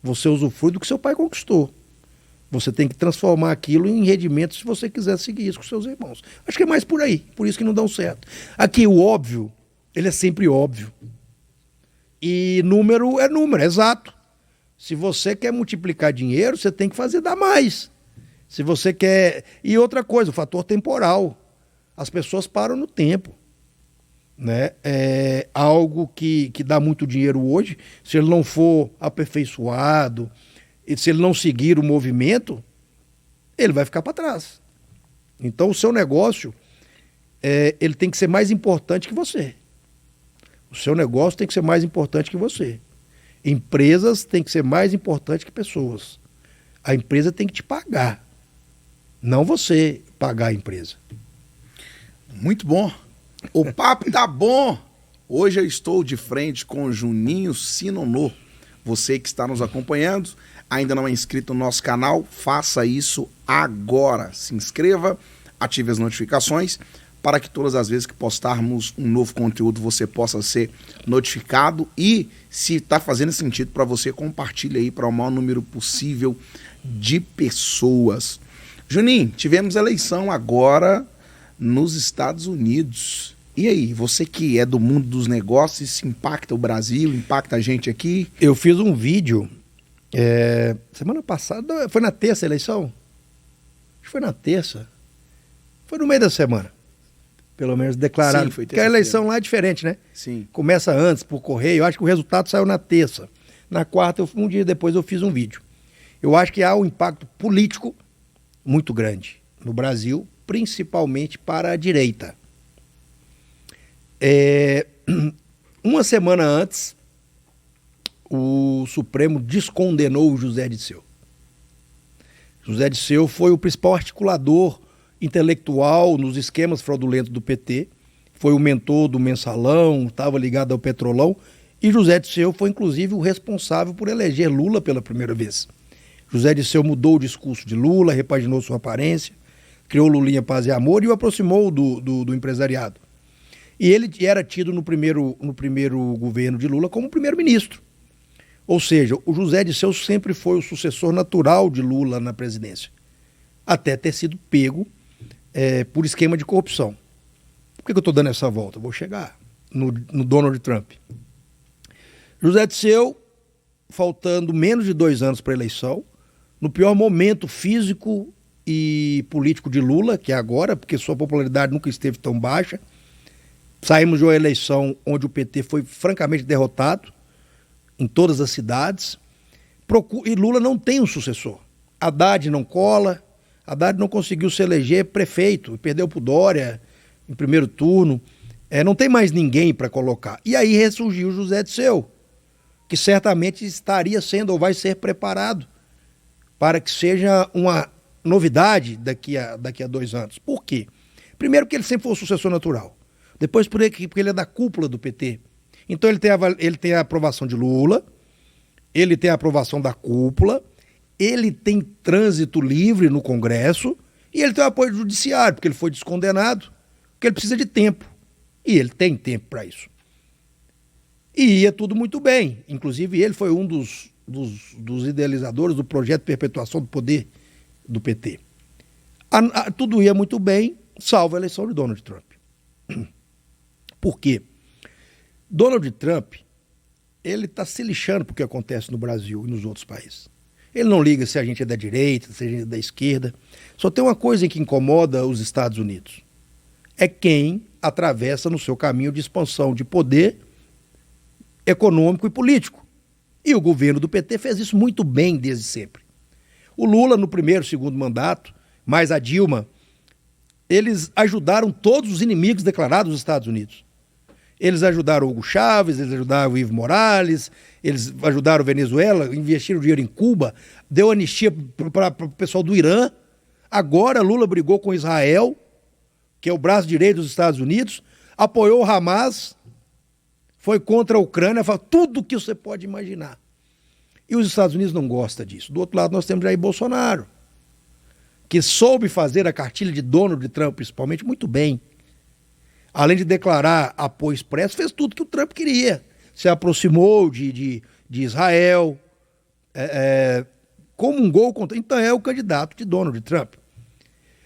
você usufrui do que seu pai conquistou. Você tem que transformar aquilo em rendimento se você quiser seguir isso com seus irmãos. Acho que é mais por aí, por isso que não dão certo. Aqui o óbvio, ele é sempre óbvio. E número é número, é exato. Se você quer multiplicar dinheiro, você tem que fazer dar mais. Se você quer... E outra coisa, o fator temporal. As pessoas param no tempo. Né? É algo que dá muito dinheiro hoje, se ele não for aperfeiçoado, e se ele não seguir o movimento, ele vai ficar para trás. Então o seu negócio, ele tem que ser mais importante que você. O seu negócio tem que ser mais importante que você. Empresas têm que ser mais importantes que pessoas. A empresa tem que te pagar, não você pagar a empresa. Muito bom. O papo tá bom. Hoje eu estou de frente com o Juninho Sinonô. Você que está nos acompanhando, ainda não é inscrito no nosso canal, faça isso agora. Se inscreva, ative as notificações para que todas as vezes que postarmos um novo conteúdo você possa ser notificado e, se está fazendo sentido para você, compartilhe aí para o maior número possível de pessoas. Juninho, tivemos eleição agora nos Estados Unidos. E aí, você que é do mundo dos negócios, isso impacta o Brasil, impacta a gente aqui? Eu fiz um vídeo semana passada, foi na terça a eleição? Acho que foi na terça. Foi no meio da semana. Pelo menos declarado. Sim, foi porque a eleição lá é diferente, né? Sim. Começa antes, por correio. Eu acho que o resultado saiu na terça. Na quarta, um dia depois, eu fiz um vídeo. Eu acho que há um impacto político muito grande no Brasil, principalmente para a direita. Uma semana antes, o Supremo descondenou o José Dirceu. José Dirceu foi o principal articulador intelectual nos esquemas fraudulentos do PT, foi o mentor do Mensalão, estava ligado ao Petrolão, e José Dirceu foi inclusive o responsável por eleger Lula pela primeira vez. José Dirceu mudou o discurso de Lula, repaginou sua aparência, criou Lulinha, Paz e Amor e o aproximou do empresariado. E ele era tido no primeiro governo de Lula como primeiro-ministro. Ou seja, o José Dirceu sempre foi o sucessor natural de Lula na presidência, até ter sido pego por esquema de corrupção. Por que eu estou dando essa volta? Vou chegar no Donald Trump. José Dirceu, faltando menos de 2 anos para a eleição, no pior momento físico e político de Lula, que é agora, porque sua popularidade nunca esteve tão baixa. Saímos de uma eleição onde o PT foi francamente derrotado em todas as cidades, e Lula não tem um sucessor. Haddad não cola, Haddad não conseguiu se eleger prefeito, perdeu para o Dória em primeiro turno, não tem mais ninguém para colocar. E aí ressurgiu José Dirceu, que certamente estaria sendo ou vai ser preparado para que seja uma novidade daqui a 2 anos. Por quê? Primeiro porque ele sempre foi o sucessor natural. Depois porque ele é da cúpula do PT. Então ele tem a aprovação de Lula, ele tem a aprovação da cúpula, ele tem trânsito livre no Congresso e ele tem o apoio judiciário, porque ele foi descondenado, porque ele precisa de tempo. E ele tem tempo para isso. E ia tudo muito bem. Inclusive ele foi um dos idealizadores do projeto de perpetuação do poder do PT. Tudo ia muito bem, salvo a eleição de Donald Trump. Por quê? Donald Trump, ele está se lixando porque acontece no Brasil e nos outros países. Ele não liga se a gente é da direita, se a gente é da esquerda. Só tem uma coisa que incomoda os Estados Unidos. É quem atravessa no seu caminho de expansão de poder econômico e político. E o governo do PT fez isso muito bem desde sempre. O Lula, no primeiro e segundo mandato, mais a Dilma, eles ajudaram todos os inimigos declarados dos Estados Unidos. Eles ajudaram o Hugo Chávez, eles ajudaram o Evo Morales, eles ajudaram a Venezuela, investiram dinheiro em Cuba, deu anistia para o pessoal do Irã. Agora Lula brigou com Israel, que é o braço direito dos Estados Unidos, apoiou o Hamas, foi contra a Ucrânia, faz tudo o que você pode imaginar. E os Estados Unidos não gostam disso. Do outro lado nós temos Jair Bolsonaro, que soube fazer a cartilha de Donald Trump, principalmente, muito bem. Além de declarar apoio expresso, fez tudo que o Trump queria. Se aproximou de Israel, comungou contra... Então é o candidato de Donald Trump.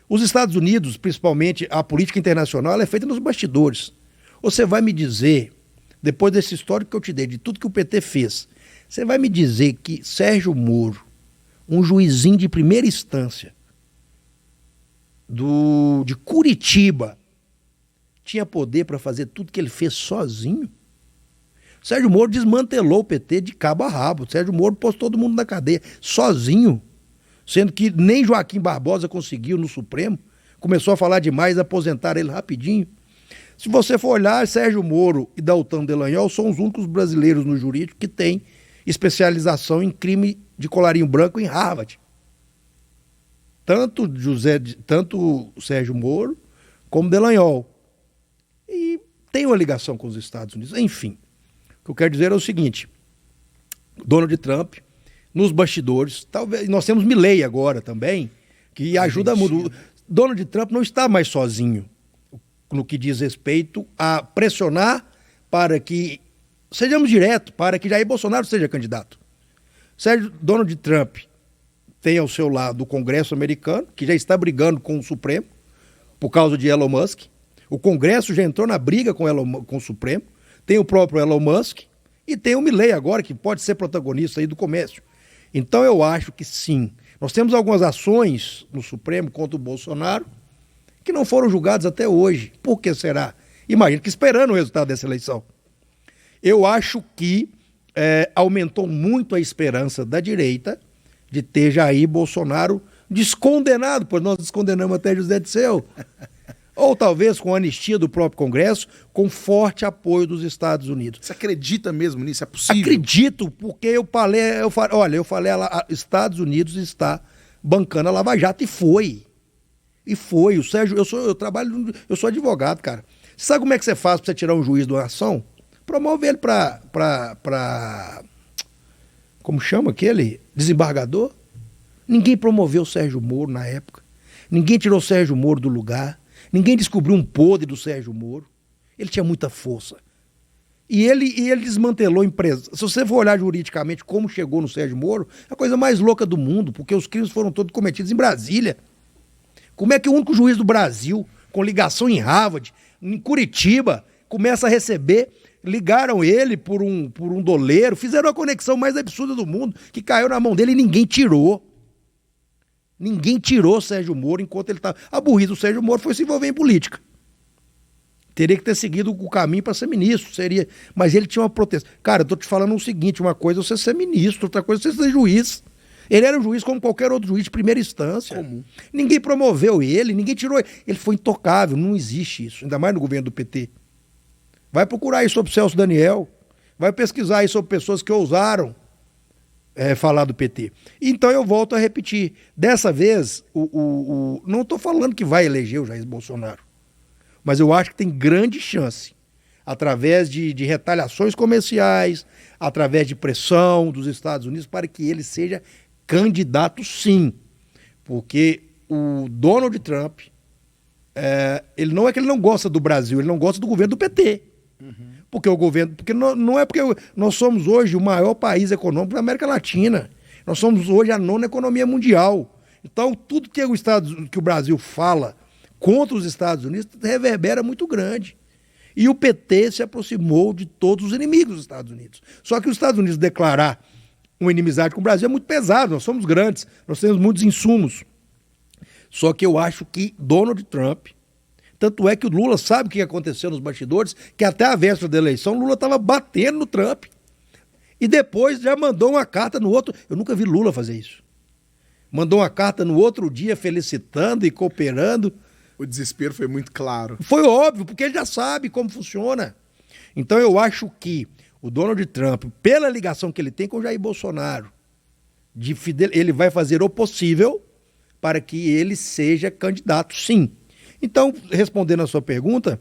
Os Estados Unidos, principalmente a política internacional, ela é feita nos bastidores. Você vai me dizer, depois desse histórico que eu te dei, de tudo que o PT fez, você vai me dizer que Sérgio Moro, um juizinho de primeira instância de Curitiba, tinha poder para fazer tudo que ele fez sozinho? Sérgio Moro desmantelou o PT de cabo a rabo. Sérgio Moro pôs todo mundo na cadeia, sozinho. Sendo que nem Joaquim Barbosa conseguiu no Supremo. Começou a falar demais, aposentaram ele rapidinho. Se você for olhar, Sérgio Moro e Deltan Dallagnol são os únicos brasileiros no jurídico que têm especialização em crime de colarinho branco em Harvard. Tanto Sérgio Moro como Dallagnol. E tem uma ligação com os Estados Unidos. Enfim, o que eu quero dizer é o seguinte: Donald Trump, nos bastidores, talvez nós temos Milley agora também, que ajuda muito. Donald Trump não está mais sozinho. no que diz respeito a pressionar para que sejamos diretos, para que Jair Bolsonaro seja candidato. Donald Trump tem ao seu lado o Congresso americano, que já está brigando com o Supremo por causa de Elon Musk. O Congresso já entrou na briga com o Supremo. Tem o próprio Elon Musk e tem o Milei agora, que pode ser protagonista aí do comércio. Então eu acho que sim. Nós temos algumas ações no Supremo contra o Bolsonaro que não foram julgadas até hoje. Por que será? Imagino que esperando o resultado dessa eleição. Eu acho que aumentou muito a esperança da direita de ter Jair Bolsonaro descondenado, pois nós descondenamos até José Dirceu. Ou talvez com a anistia do próprio Congresso, com forte apoio dos Estados Unidos. Você acredita mesmo nisso? É possível? Acredito, porque eu falei, Estados Unidos está bancando a Lava Jato, e foi. E foi. O Sérgio, eu sou advogado, cara. Você sabe como é que você faz para você tirar um juiz de uma ação? Promove ele para como chama aquele? Desembargador? Ninguém promoveu o Sérgio Moro na época. Ninguém tirou o Sérgio Moro do lugar. Ninguém descobriu um podre do Sérgio Moro. Ele tinha muita força. E ele desmantelou a empresa. Se você for olhar juridicamente como chegou no Sérgio Moro, é a coisa mais louca do mundo, porque os crimes foram todos cometidos em Brasília. Como é que o único juiz do Brasil, com ligação em Harvard, em Curitiba, começa a receber? Ligaram ele por um doleiro, fizeram a conexão mais absurda do mundo, que caiu na mão dele e ninguém tirou. Ninguém tirou o Sérgio Moro enquanto ele estava... A burrice do Sérgio Moro foi se envolver em política. Teria que ter seguido o caminho para ser ministro, seria. Mas ele tinha uma proteção. Cara, eu tô te falando o seguinte, uma coisa é você ser ministro, outra coisa é você ser juiz. Ele era um juiz como qualquer outro juiz de primeira instância. Comum. Ninguém promoveu ele, ninguém tirou ele. Ele foi intocável, não existe isso, ainda mais no governo do PT. Vai procurar aí sobre Celso Daniel, vai pesquisar aí sobre pessoas que ousaram falar do PT. Então eu volto a repetir, dessa vez, não estou falando que vai eleger o Jair Bolsonaro, mas eu acho que tem grande chance, através de retaliações comerciais, através de pressão dos Estados Unidos, para que ele seja candidato sim. Porque o Donald Trump, ele não é que ele não gosta do Brasil, ele não gosta do governo do PT. Uhum. Porque não é porque nós somos hoje o maior país econômico da América Latina. Nós somos hoje a 9ª economia mundial. Então, tudo que o Brasil fala contra os Estados Unidos reverbera muito grande. E o PT se aproximou de todos os inimigos dos Estados Unidos. Só que os Estados Unidos declarar uma inimizade com o Brasil é muito pesado. Nós somos grandes, nós temos muitos insumos. Só que eu acho que Donald Trump... Tanto é que o Lula sabe o que aconteceu nos bastidores, que até a véspera da eleição, Lula estava batendo no Trump. E depois já mandou uma carta no outro... Eu nunca vi Lula fazer isso. Mandou uma carta no outro dia felicitando e cooperando. O desespero foi muito claro. Foi óbvio, porque ele já sabe como funciona. Então eu acho que o Donald Trump, pela ligação que ele tem com o Jair Bolsonaro, ele vai fazer o possível para que ele seja candidato, sim. Então, respondendo a sua pergunta,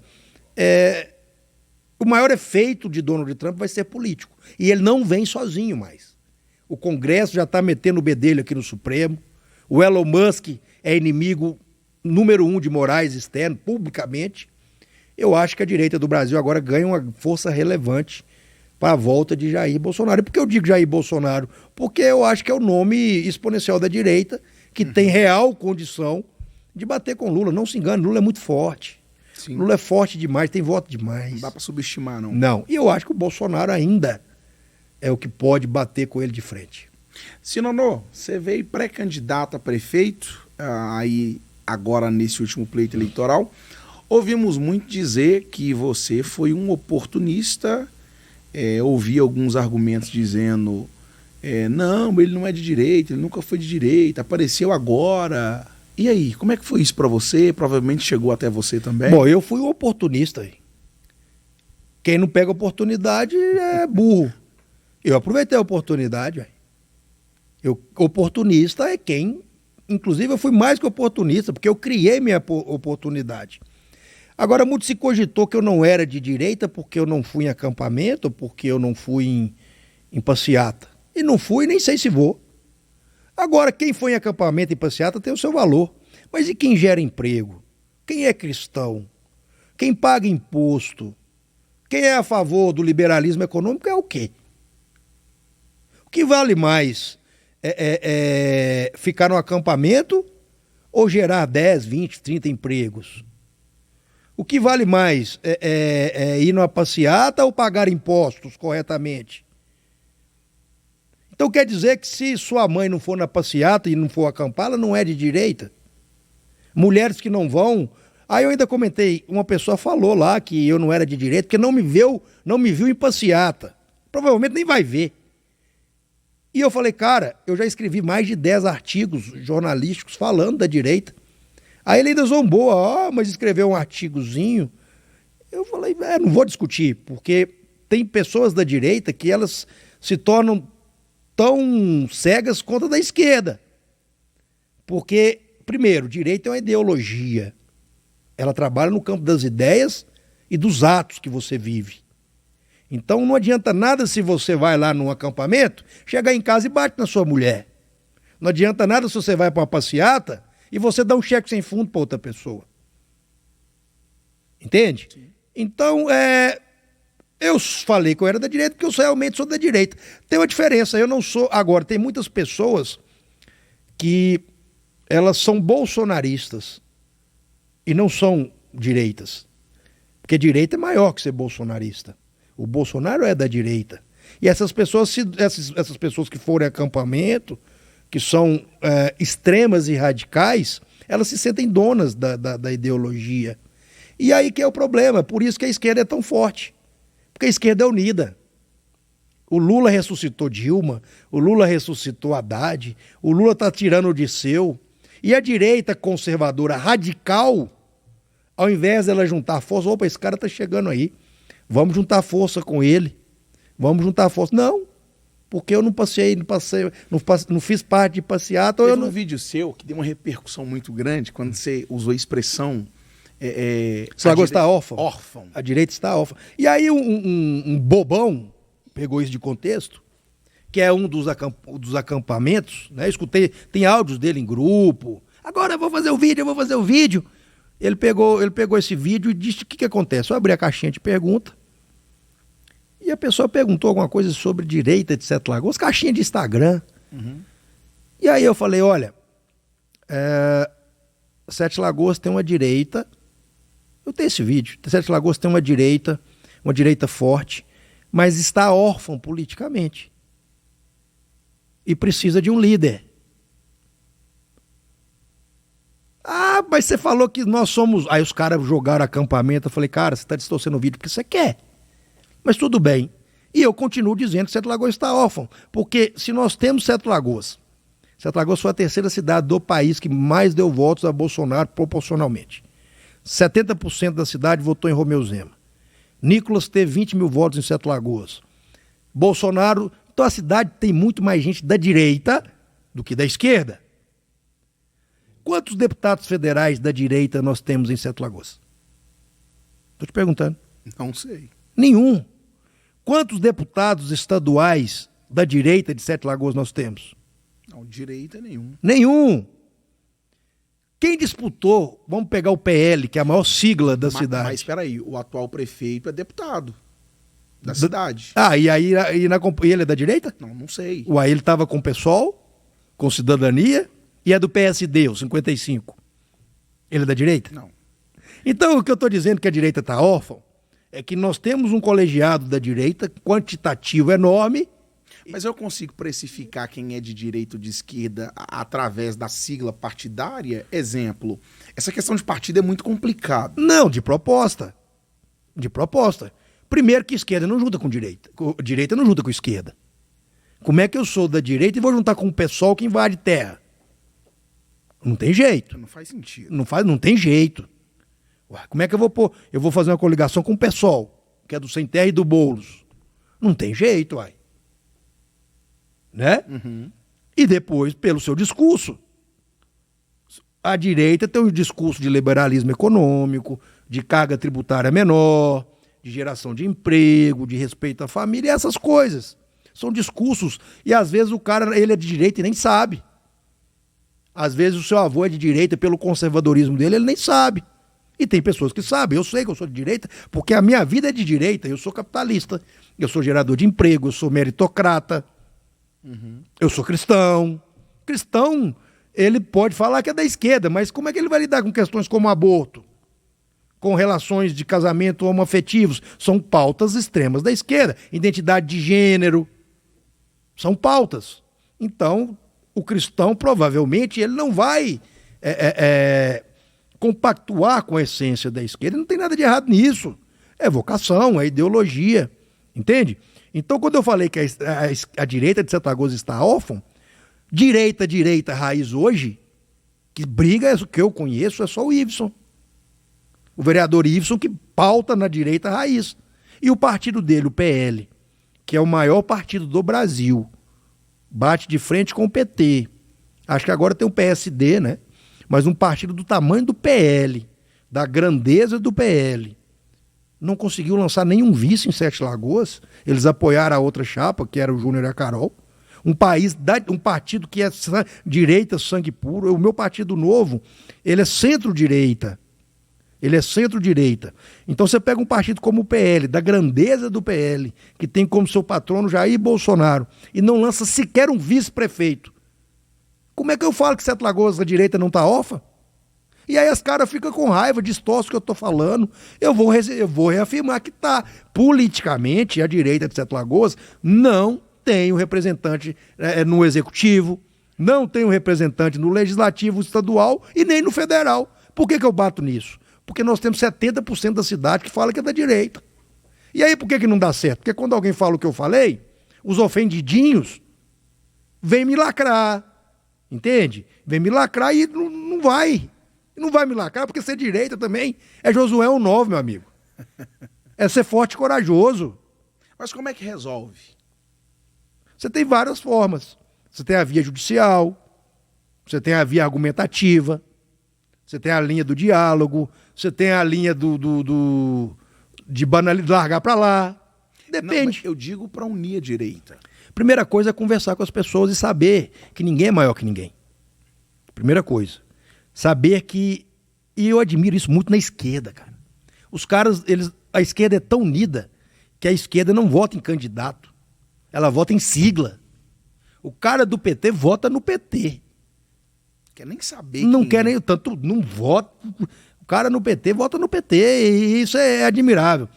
o maior efeito de Donald Trump vai ser político. E ele não vem sozinho mais. O Congresso já está metendo o bedelho aqui no Supremo. O Elon Musk é inimigo número 1 de Moraes externo, publicamente. Eu acho que a direita do Brasil agora ganha uma força relevante para a volta de Jair Bolsonaro. E por que eu digo Jair Bolsonaro? Porque eu acho que é o nome exponencial da direita que tem real condição de bater com Lula. Não se engane, Lula é muito forte. Sim. Lula é forte demais, tem voto demais. Não dá para subestimar, não. Não. E eu acho que o Bolsonaro ainda é o que pode bater com ele de frente. Sinonô, você veio pré-candidato a prefeito, aí agora nesse último pleito eleitoral. Ouvimos muito dizer que você foi um oportunista. Ouvi alguns argumentos dizendo não, ele não é de direita, ele nunca foi de direita, apareceu agora. E aí, como é que foi isso para você? Provavelmente chegou até você também. Bom, eu fui um oportunista. Quem não pega oportunidade é burro. Eu aproveitei a oportunidade. Oportunista é quem... Inclusive, eu fui mais que oportunista, porque eu criei minha oportunidade. Agora, muito se cogitou que eu não era de direita porque eu não fui em acampamento, porque eu não fui em passeata. E não fui, nem sei se vou. Agora, quem foi em acampamento e passeata tem o seu valor. Mas e quem gera emprego? Quem é cristão? Quem paga imposto, quem é a favor do liberalismo econômico é o quê? O que vale mais ficar no acampamento ou gerar 10, 20, 30 empregos? O que vale mais ir numa passeata ou pagar impostos corretamente? Então quer dizer que se sua mãe não for na passeata e não for acampar, ela não é de direita? Mulheres que não vão... Aí eu ainda comentei, uma pessoa falou lá que eu não era de direita, porque não me viu em passeata. Provavelmente nem vai ver. E eu falei, cara, eu já escrevi mais de 10 artigos jornalísticos falando da direita. Aí ele ainda zombou, mas escreveu um artigozinho. Eu falei, não vou discutir, porque tem pessoas da direita que elas se tornam tão cegas quanto a da esquerda. Porque, primeiro, direita é uma ideologia. Ela trabalha no campo das ideias e dos atos que você vive. Então não adianta nada se você vai lá num acampamento, chegar em casa e bate na sua mulher. Não adianta nada se você vai para uma passeata e você dá um cheque sem fundo para outra pessoa. Entende? Sim. Então, eu falei que eu era da direita porque eu realmente sou da direita. Tem uma diferença, eu não sou... Agora, tem muitas pessoas que elas são bolsonaristas e não são direitas. Porque direita é maior que ser bolsonarista. O Bolsonaro é da direita. E essas pessoas, essas pessoas que forem a acampamento, que são extremas e radicais, elas se sentem donas da ideologia. E aí que é o problema. Por isso que a esquerda é tão forte. Porque a esquerda é unida. O Lula ressuscitou Dilma, o Lula ressuscitou Haddad, o Lula está tirando o Dirceu. E a direita conservadora radical, ao invés dela juntar força, opa, esse cara está chegando aí, vamos juntar força com ele, vamos juntar força. Não, porque eu não não fiz parte de passeata. Teve um vídeo seu que deu uma repercussão muito grande quando você usou a expressão... Lagoa está órfão. A direita está órfã. E aí um bobão pegou isso de contexto, que é um dos acampamentos, né? Escutei, tem áudios dele em grupo. Agora eu vou fazer o vídeo. Ele pegou esse vídeo e disse o que acontece. Eu abri a caixinha de pergunta e a pessoa perguntou alguma coisa sobre direita de Sete Lagoas, caixinha de Instagram. Uhum. E aí eu falei, olha, Sete Lagoas tem uma direita, eu tenho esse vídeo, Sete Lagoas tem uma direita forte, mas está órfão politicamente e precisa de um líder. Ah, mas você falou que nós somos... Aí os caras jogaram acampamento, eu falei, cara, você está distorcendo o vídeo porque você quer. Mas tudo bem. E eu continuo dizendo que Sete Lagoas está órfão, porque se nós temos Sete Lagoas foi a terceira cidade do país que mais deu votos a Bolsonaro proporcionalmente. 70% da cidade votou em Romeu Zema. Nicolas teve 20 mil votos em Sete Lagoas. Bolsonaro... Então a cidade tem muito mais gente da direita do que da esquerda. Quantos deputados federais da direita nós temos em Sete Lagoas? Estou te perguntando. Não sei. Nenhum. Quantos deputados estaduais da direita de Sete Lagoas nós temos? Não, direita nenhum. Nenhum. Quem disputou, vamos pegar o PL, que é a maior sigla da cidade. Mas espera aí, o atual prefeito é deputado da cidade. E aí ele é da direita? Não sei. Ele estava com o PSOL, com Cidadania, e é do PSD, o 55. Ele é da direita? Não. Então o que eu estou dizendo que a direita está órfã é que nós temos um colegiado da direita quantitativo enorme. Mas eu consigo precificar quem é de direita ou de esquerda através da sigla partidária? Exemplo, essa questão de partido é muito complicada. Não, de proposta. Primeiro que esquerda não junta com direita. Direita não junta com esquerda. Como é que eu sou da direita e vou juntar com o pessoal que invade terra? Não tem jeito. Não faz sentido. Não tem jeito. Ué, como é que eu vou pôr? Eu vou fazer uma coligação com o pessoal, que é do Sem Terra e do Boulos. Não tem jeito, uai. Né? Uhum. E depois, pelo seu discurso. A direita tem um discurso de liberalismo econômico, de carga tributária menor, de geração de emprego, de respeito à família, e essas coisas. São discursos, e às vezes o cara, ele é de direita e nem sabe. Às vezes o seu avô é de direita, pelo conservadorismo dele, ele nem sabe. E tem pessoas que sabem, eu sei que eu sou de direita, porque a minha vida é de direita, eu sou capitalista, eu sou gerador de emprego, eu sou meritocrata, eu sou cristão. Cristão, ele pode falar que é da esquerda, mas como é que ele vai lidar com questões como aborto? Com relações de casamento homoafetivos? São pautas extremas da esquerda. Identidade de gênero, são pautas. Então, o cristão, provavelmente, ele não vai compactuar com a essência da esquerda. Não tem nada de errado nisso. É vocação, é ideologia. Entende? Então, quando eu falei que a direita de Setagosa está órfã, direita raiz hoje, que briga, o que eu conheço, é só o Iveson. O vereador Iveson, que pauta na direita raiz. E o partido dele, o PL, que é o maior partido do Brasil, bate de frente com o PT. Acho que agora tem o PSD, né? Mas um partido do tamanho do PL, da grandeza do PL, não conseguiu lançar nenhum vice em Sete Lagoas. Eles apoiaram a outra chapa, que era o Júnior e a Carol. Um partido que é direita, sangue puro. O meu partido novo, ele é centro-direita. Ele é centro-direita. Então você pega um partido como o PL, da grandeza do PL, que tem como seu patrono Jair Bolsonaro, e não lança sequer um vice-prefeito. Como é que eu falo que Sete Lagoas da direita não está órfã? E aí as caras ficam com raiva, distorcem o que eu estou falando. Eu vou reafirmar que tá. Politicamente, a direita de Sete Lagoas não tem um representante no executivo, não tem um representante no legislativo estadual e nem no federal. Por que eu bato nisso? Porque nós temos 70% da cidade que fala que é da direita. E aí por que não dá certo? Porque quando alguém fala o que eu falei, os ofendidinhos vêm me lacrar. Entende? Vem me lacrar e não vai. Não vai me lacrar, porque ser direita também é Josué 1,9, meu amigo. É ser forte e corajoso. Mas como é que resolve? Você tem várias formas. Você tem a via judicial, você tem a via argumentativa, você tem a linha do diálogo, você tem a linha de banalidade, largar pra lá. Depende. Não, eu digo para unir a direita. Primeira coisa é conversar com as pessoas e saber que ninguém é maior que ninguém. Primeira coisa. Saber que... E eu admiro isso muito na esquerda, cara. Os caras, a esquerda é tão unida que a esquerda não vota em candidato. Ela vota em sigla. O cara do PT vota no PT. Quer nem saber. Não quer nem tanto, não vota. O cara no PT vota no PT e isso é admirável.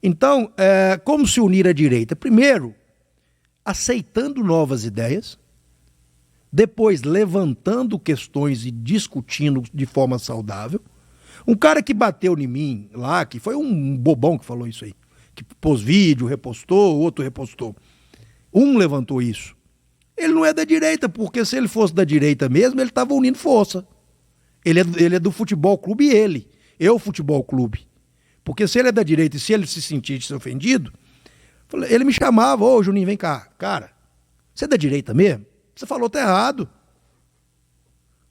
Então, como se unir à direita? Primeiro, aceitando novas ideias. Depois, levantando questões e discutindo de forma saudável. Um cara que bateu em mim lá, que foi um bobão que falou isso aí, que pôs vídeo, repostou, outro repostou. Um levantou isso. Ele não é da direita, porque se ele fosse da direita mesmo, ele estava unindo força. Ele é do futebol clube e eu futebol clube. Porque se ele é da direita e se ele se sentisse ofendido, ele me chamava, ô Juninho, vem cá, cara, você é da direita mesmo? Você falou tá errado.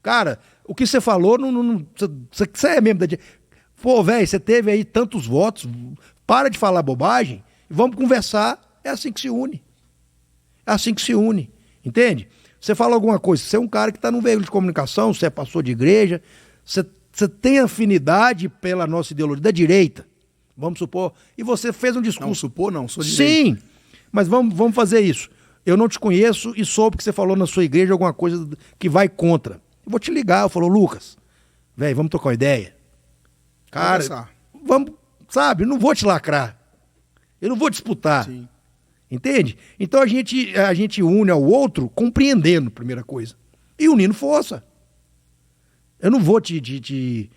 Cara, o que você falou, você é mesmo da direita. Pô, velho, você teve aí tantos votos, para de falar bobagem, vamos conversar. É assim que se une. É assim que se une. Entende? Você fala alguma coisa, você é um cara que está num veículo de comunicação, você é pastor de igreja, você tem afinidade pela nossa ideologia da direita, vamos supor, e você fez um discurso. Não supor, não, sou de direita. Sim, mas vamos fazer isso. Eu não te conheço e soube que você falou na sua igreja alguma coisa que vai contra. Eu vou te ligar, eu falo, Lucas, velho, vamos trocar uma ideia? Cara, vamos, sabe, não vou te lacrar. Eu não vou disputar. Sim. Entende? Então a gente une ao outro compreendendo, primeira coisa. E unindo força. Eu não vou te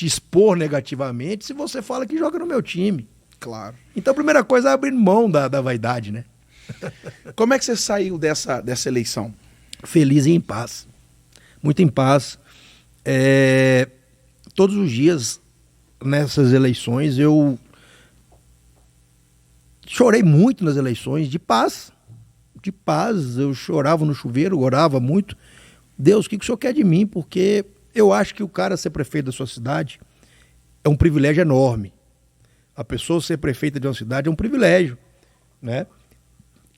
expor negativamente se você fala que joga no meu time. Claro. Então a primeira coisa é abrir mão da vaidade, né? Como é que você saiu dessa eleição? Feliz e em paz. Muito em paz. Todos os dias, nessas eleições, eu chorei muito nas eleições, de paz. De paz, eu chorava no chuveiro, orava muito. Deus, o que o senhor quer de mim? Porque eu acho que o cara ser prefeito da sua cidade é um privilégio enorme. A pessoa ser prefeita de uma cidade é um privilégio, né?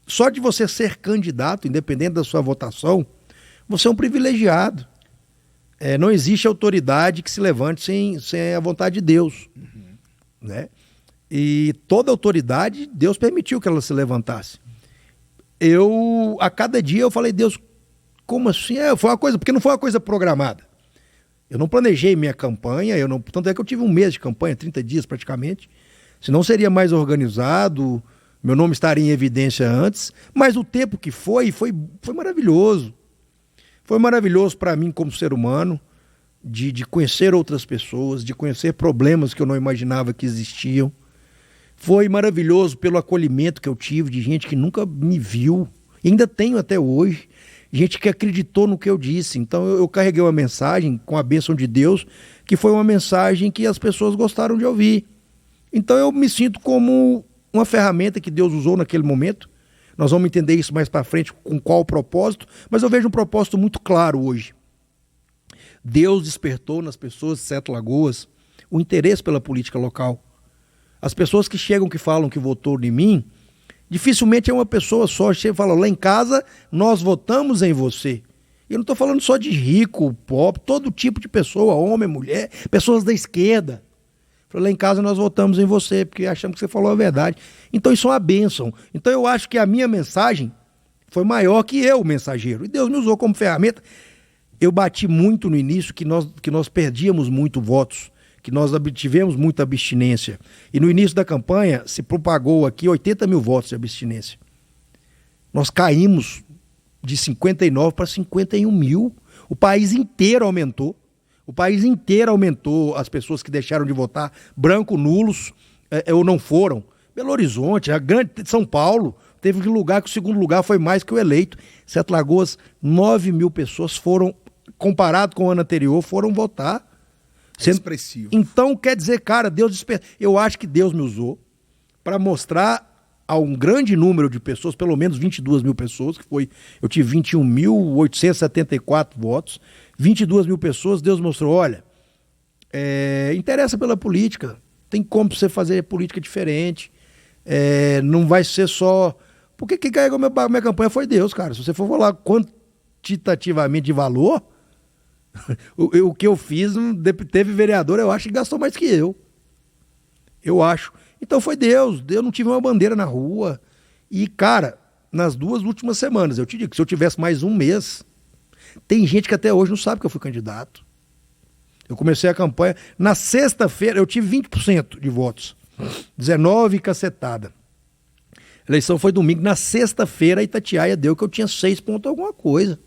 Só de você ser candidato, independente da sua votação, você é um privilegiado. Não existe autoridade que se levante sem a vontade de Deus. Né? E toda autoridade, Deus permitiu que ela se levantasse. A cada dia eu falei, Deus, como assim? Foi uma coisa, porque não foi uma coisa programada. Eu não planejei minha campanha, tanto é que eu tive um mês de campanha, 30 dias praticamente. Senão seria mais organizado, meu nome estaria em evidência antes, mas o tempo que foi maravilhoso. Foi maravilhoso para mim como ser humano, de conhecer outras pessoas, de conhecer problemas que eu não imaginava que existiam. Foi maravilhoso pelo acolhimento que eu tive de gente que nunca me viu, e ainda tenho até hoje, gente que acreditou no que eu disse. Então eu carreguei uma mensagem com a bênção de Deus, que foi uma mensagem que as pessoas gostaram de ouvir. Então eu me sinto como uma ferramenta que Deus usou naquele momento. Nós vamos entender isso mais para frente, com qual propósito, mas eu vejo um propósito muito claro hoje. Deus despertou nas pessoas de Sete Lagoas o interesse pela política local. As pessoas que chegam, que falam que votou em mim, dificilmente é uma pessoa só, chega e fala, lá em casa nós votamos em você. E eu não estou falando só de rico, pobre, todo tipo de pessoa, homem, mulher, pessoas da esquerda. Lá em casa nós votamos em você, porque achamos que você falou a verdade. Então isso é uma bênção. Então eu acho que a minha mensagem foi maior que eu, o mensageiro. E Deus me usou como ferramenta. Eu bati muito no início que nós perdíamos muito votos, que nós tivemos muita abstinência. E no início da campanha se propagou aqui 80 mil votos de abstinência. Nós caímos de 59 para 51 mil. O país inteiro aumentou. O país inteiro aumentou as pessoas que deixaram de votar, branco, nulos, ou não foram. Belo Horizonte, a grande São Paulo, teve lugar que o segundo lugar foi mais que o eleito. Sete Lagoas, 9 mil pessoas foram, comparado com o ano anterior, foram votar. Expressivo. Então, quer dizer, cara, eu acho que Deus me usou para mostrar a um grande número de pessoas, pelo menos 22 mil pessoas, eu tive 21.874 votos, 22 mil pessoas, Deus mostrou, olha, interessa pela política, tem como você fazer política diferente, não vai ser só... Porque quem carregou minha campanha foi Deus, cara. Se você for falar quantitativamente de valor, o que eu fiz, teve vereador, eu acho que gastou mais que eu. Eu acho. Então foi Deus, eu não tive uma bandeira na rua. E, cara, nas 2 últimas semanas, eu te digo que se eu tivesse mais um mês, tem gente que até hoje não sabe que eu fui candidato. Eu comecei a campanha, na sexta-feira eu tive 20% de votos, 19 cacetada. A eleição foi domingo, na sexta-feira a Itatiaia deu que eu tinha 6 pontos alguma coisa.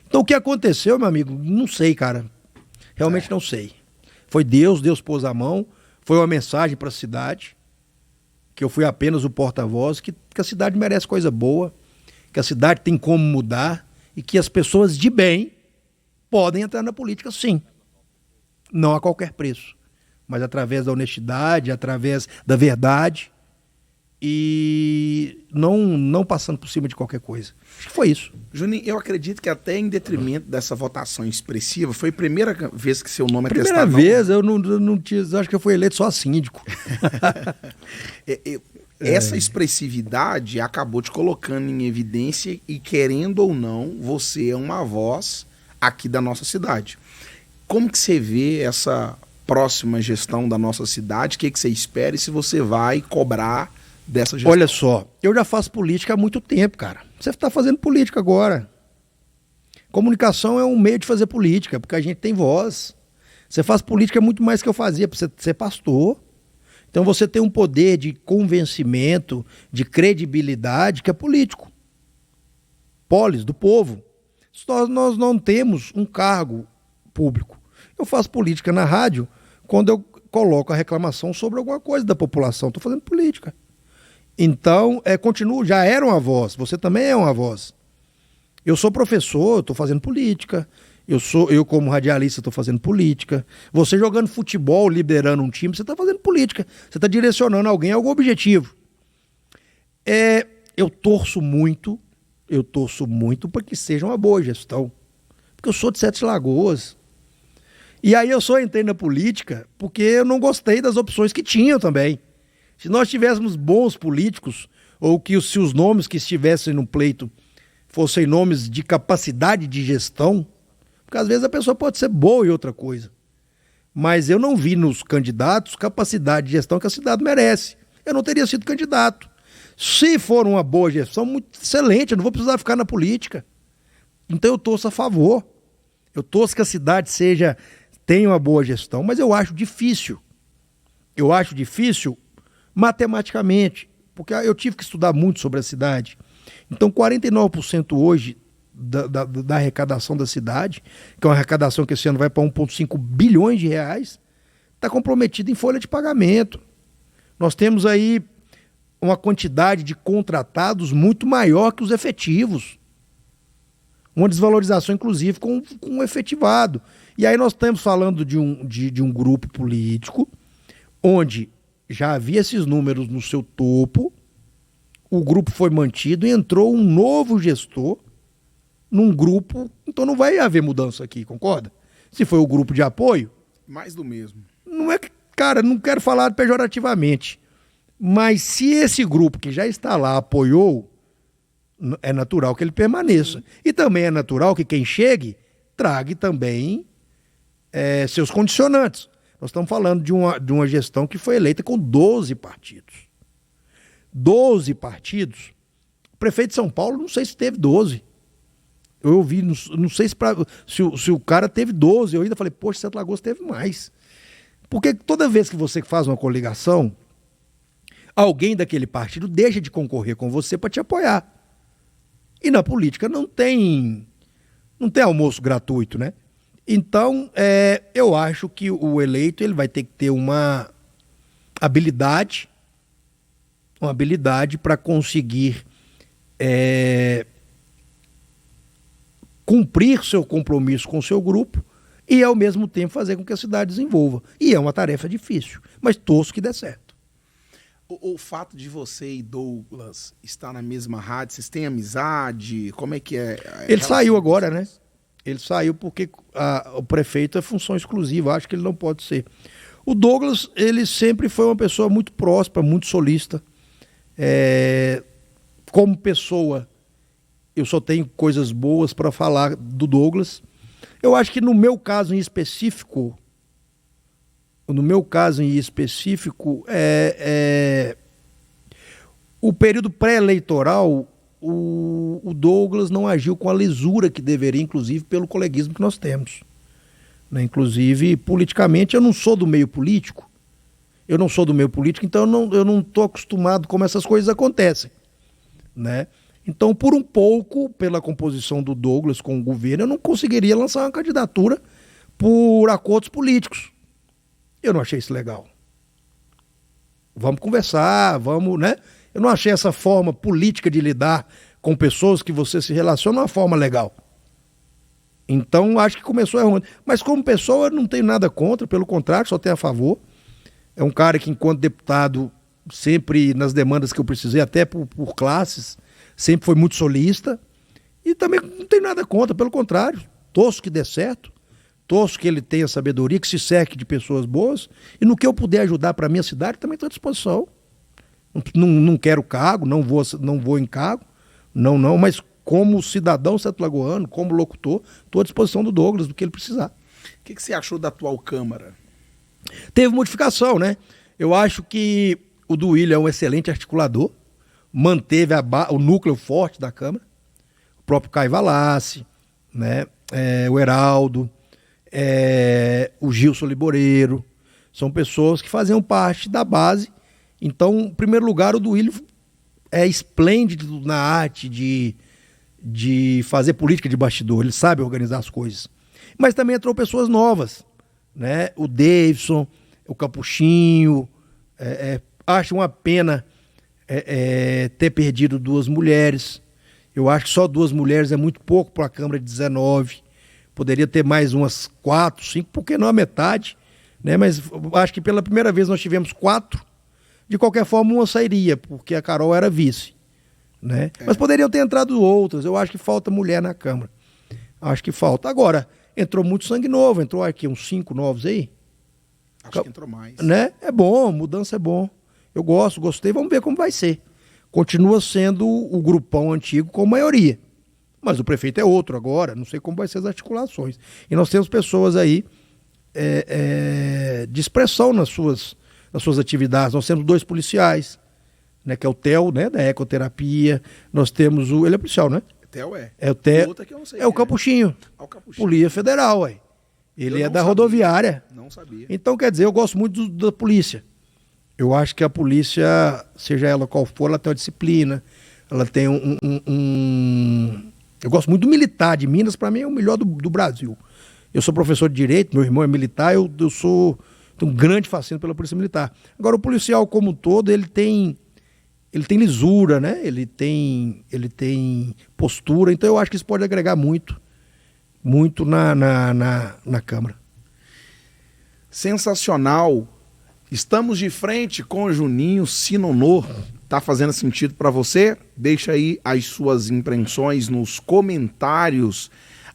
Então o que aconteceu, meu amigo, não sei, cara, realmente não sei. Foi Deus pôs a mão, foi uma mensagem para a cidade, que eu fui apenas o porta-voz, que a cidade merece coisa boa, que a cidade tem como mudar e que as pessoas de bem podem entrar na política, sim. Não a qualquer preço, mas através da honestidade, através da verdade e não passando por cima de qualquer coisa. Acho que foi isso. Juninho, eu acredito que até em detrimento dessa votação expressiva, foi a primeira vez que seu nome é testado. Primeira vez, eu não tinha, acho que eu fui eleito só síndico. Essa expressividade acabou te colocando em evidência e, querendo ou não, você é uma voz aqui da nossa cidade. Como que você vê essa próxima gestão da nossa cidade? O que você espera e se você vai cobrar dessa gestão? Olha só, eu já faço política há muito tempo, cara. Você está fazendo política agora. Comunicação é um meio de fazer política, porque a gente tem voz. Você faz política muito mais que eu fazia, para você ser pastor. Então você tem um poder de convencimento, de credibilidade, que é político. Polis, do povo. Nós não temos um cargo público. Eu faço política na rádio quando eu coloco a reclamação sobre alguma coisa da população. Estou fazendo política. Então, continuo, já era uma voz, você também é uma voz. Eu sou professor, estou fazendo política. Eu como radialista, estou fazendo política. Você jogando futebol, liderando um time, você está fazendo política. Você está direcionando alguém a algum objetivo. Eu torço muito para que seja uma boa gestão. Porque eu sou de Sete Lagoas. E aí eu só entrei na política porque eu não gostei das opções que tinham também. Se nós tivéssemos bons políticos, ou se os nomes que estivessem no pleito fossem nomes de capacidade de gestão, Porque às vezes a pessoa pode ser boa em outra coisa. Mas eu não vi nos candidatos capacidade de gestão que a cidade merece. Eu não teria sido candidato. Se for uma boa gestão, muito excelente, eu não vou precisar ficar na política. Então eu torço a favor. Eu torço que a cidade tenha uma boa gestão, mas eu acho difícil. Eu acho difícil matematicamente, porque eu tive que estudar muito sobre a cidade. Então 49% hoje da arrecadação da cidade, que é uma arrecadação que esse ano vai para 1,5 bilhões de reais, está comprometido em folha de pagamento. Nós temos aí uma quantidade de contratados muito maior que os efetivos. Uma desvalorização, inclusive, com o efetivado. E aí nós estamos falando de um grupo político onde já havia esses números no seu topo, o grupo foi mantido e entrou um novo gestor num grupo, então não vai haver mudança aqui, concorda? Se foi o grupo de apoio... Mais do mesmo. Não é que, cara, não quero falar pejorativamente, mas se esse grupo que já está lá apoiou, é natural que ele permaneça. Sim. E também é natural que quem chegue traga também seus condicionantes. Nós estamos falando de uma gestão que foi eleita com 12 partidos. 12 partidos. O prefeito de São Paulo, não sei se teve 12. Eu ouvi, não sei se o cara teve 12. Eu ainda falei, poxa, Sete Lagoas teve mais. Porque toda vez que você faz uma coligação, alguém daquele partido deixa de concorrer com você para te apoiar. E na política não tem almoço gratuito, né? Então, eu acho que o eleito ele vai ter que ter uma habilidade para conseguir cumprir seu compromisso com o seu grupo e, ao mesmo tempo, fazer com que a cidade desenvolva. E é uma tarefa difícil, mas torço que dê certo. O fato de você e Douglas estar na mesma rádio, vocês têm amizade? Como é que é? Ele saiu agora, né? Ele saiu porque o prefeito é função exclusiva, acho que ele não pode ser. O Douglas, ele sempre foi uma pessoa muito próspera, muito solícita. Como pessoa, eu só tenho coisas boas para falar do Douglas. Eu acho que no meu caso em específico, o período pré-eleitoral, o Douglas não agiu com a lisura que deveria, inclusive pelo coleguismo que nós temos. Né? Inclusive, politicamente, eu não sou do meio político, então eu não estou acostumado como essas coisas acontecem. Né? Então, por um pouco, pela composição do Douglas com o governo, eu não conseguiria lançar uma candidatura por acordos políticos. Eu não achei isso legal. Vamos conversar, né? Eu não achei essa forma política de lidar com pessoas que você se relaciona uma forma legal. Então, acho que começou errando. Mas como pessoa, eu não tenho nada contra, pelo contrário, só tenho a favor. É um cara que, enquanto deputado, sempre nas demandas que eu precisei, até por classes, sempre foi muito solista. E também não tenho nada contra, pelo contrário. Torço que dê certo. Torço que ele tenha sabedoria, que se cerque de pessoas boas. E no que eu puder ajudar para a minha cidade, também estou à disposição. Não quero cargo, não vou em cargo. Não, mas como cidadão setelagoano, como locutor, estou à disposição do Douglas, do que ele precisar. O que você achou da atual Câmara? Teve modificação, né? Eu acho que o Duílio é um excelente articulador, manteve o núcleo forte da Câmara, o próprio Caio Valassi, né? O Heraldo, o Gilson Liboreiro, são pessoas que faziam parte da base. Então, em primeiro lugar, o Duílio é esplêndido na arte de fazer política de bastidor, ele sabe organizar as coisas. Mas também entrou pessoas novas, né? O Davidson, o Capuchinho, acho uma pena ter perdido 2 mulheres. Eu acho que só 2 mulheres é muito pouco para a Câmara de 19. Poderia ter mais umas 4, 5, por que não a metade? Né? Mas acho que pela primeira vez nós tivemos 4. De qualquer forma, uma sairia, porque a Carol era vice. Né? Mas poderiam ter entrado outras. Eu acho que falta mulher na Câmara. Acho que falta. Agora, entrou muito sangue novo. Entrou aqui uns 5 novos aí. Acho que entrou mais. Né? É bom, mudança é bom. Eu gostei. Vamos ver como vai ser. Continua sendo o grupão antigo com maioria. mas o prefeito é outro agora, não sei como vai ser as articulações. E nós temos pessoas aí de expressão nas suas atividades. Nós temos 2 policiais, né, que é o Theo, né, da ecoterapia. Nós temos ele é policial, né? Theo é. É o Theo. Outra que eu não sei é o Capuchinho. É o Capuchinho. Polícia Federal, ué. Ele é da sabia. rodoviária. Não sabia. Então, quer dizer, eu gosto muito da polícia. Eu acho que a polícia, seja ela qual for, ela tem uma disciplina, ela tem Eu gosto muito do militar de Minas, para mim é o melhor do Brasil. Eu sou professor de Direito, meu irmão é militar, eu tenho um grande fascínio pela Polícia Militar. Agora, o policial como um todo, ele tem lisura, né? Ele tem postura, então eu acho que isso pode agregar muito na Câmara. Sensacional. Estamos de frente com o Juninho Sinonô. Tá fazendo sentido para você? Deixa aí as suas impressões nos comentários.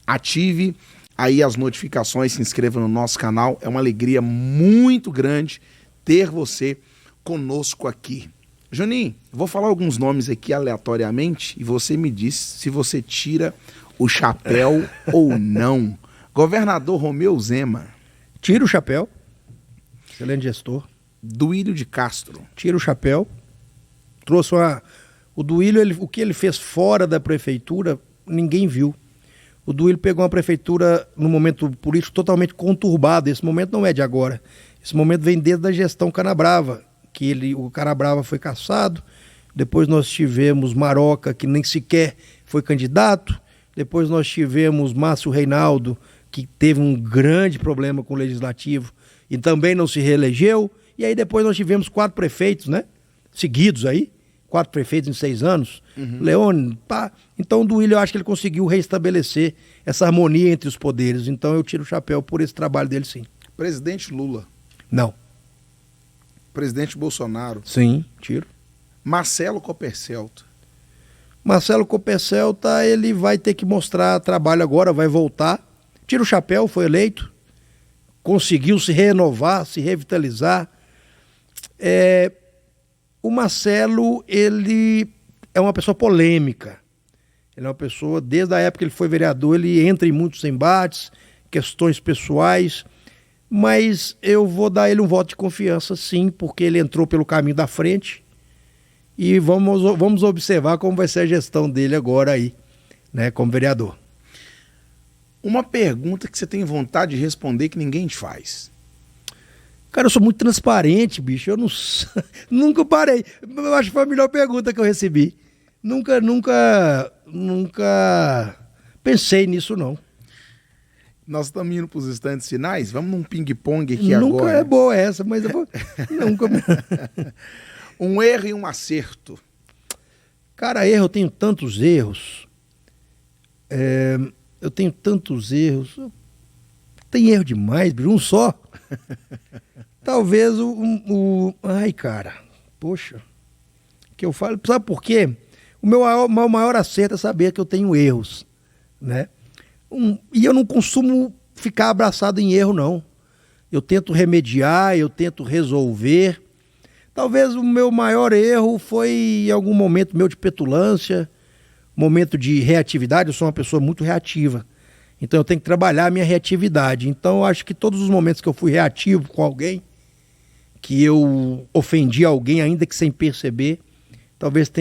Ative aí as notificações, se inscreva no nosso canal. É uma alegria muito grande ter você conosco aqui. Juninho, vou falar alguns nomes aqui aleatoriamente e você me diz se você tira o chapéu ou não. Governador Romeu Zema. Tira o chapéu. Excelente gestor. Duílio de Castro. Tira o chapéu. Trouxe o Duílio, o que ele fez fora da prefeitura, ninguém viu. O Duílio pegou uma prefeitura num momento político totalmente conturbado. Esse momento não é de agora. Esse momento vem desde a gestão Canabrava, que o Canabrava foi cassado. Depois nós tivemos Maroca, que nem sequer foi candidato. Depois nós tivemos Márcio Reinaldo, que teve um grande problema com o Legislativo e também não se reelegeu. E aí depois nós tivemos 4 prefeitos, né? Seguidos aí. 4 prefeitos em 6 anos. Leone, pá. Então o Duílio, eu acho que ele conseguiu reestabelecer essa harmonia entre os poderes. Então eu tiro o chapéu por esse trabalho dele, sim. Presidente Lula. Não. Presidente Bolsonaro. Sim, tiro. Marcelo Coppercelta. Marcelo Coppercelta, ele vai ter que mostrar trabalho agora, vai voltar. Tira o chapéu, foi eleito. Conseguiu se renovar, se revitalizar. O Marcelo, ele é uma pessoa polêmica. Ele é uma pessoa, desde a época que ele foi vereador, ele entra em muitos embates, questões pessoais, mas eu vou dar ele um voto de confiança, sim, porque ele entrou pelo caminho da frente e vamos observar como vai ser a gestão dele agora aí, né, como vereador. Uma pergunta que você tem vontade de responder que ninguém te faz. Cara, eu sou muito transparente, bicho. Eu nunca parei. Eu acho que foi a melhor pergunta que eu recebi. Nunca pensei nisso, não. Nós estamos indo para os instantes finais. Vamos num ping-pong aqui Nunca agora. é boa essa, mas eu vou... nunca. Um erro e um acerto. Cara, eu tenho tantos erros. Eu tenho tantos erros. Tem erro demais, bicho. Um só. Talvez ai, cara. Poxa. Que eu falo. Sabe por quê? O meu maior acerto é saber que eu tenho erros, né? E eu não costumo ficar abraçado em erro, não. Eu tento remediar, eu tento resolver. Talvez o meu maior erro foi em algum momento meu de petulância, momento de reatividade. Eu sou uma pessoa muito reativa. Então eu tenho que trabalhar a minha reatividade. Então eu acho que todos os momentos que eu fui reativo com alguém, que eu ofendi alguém ainda que sem perceber, talvez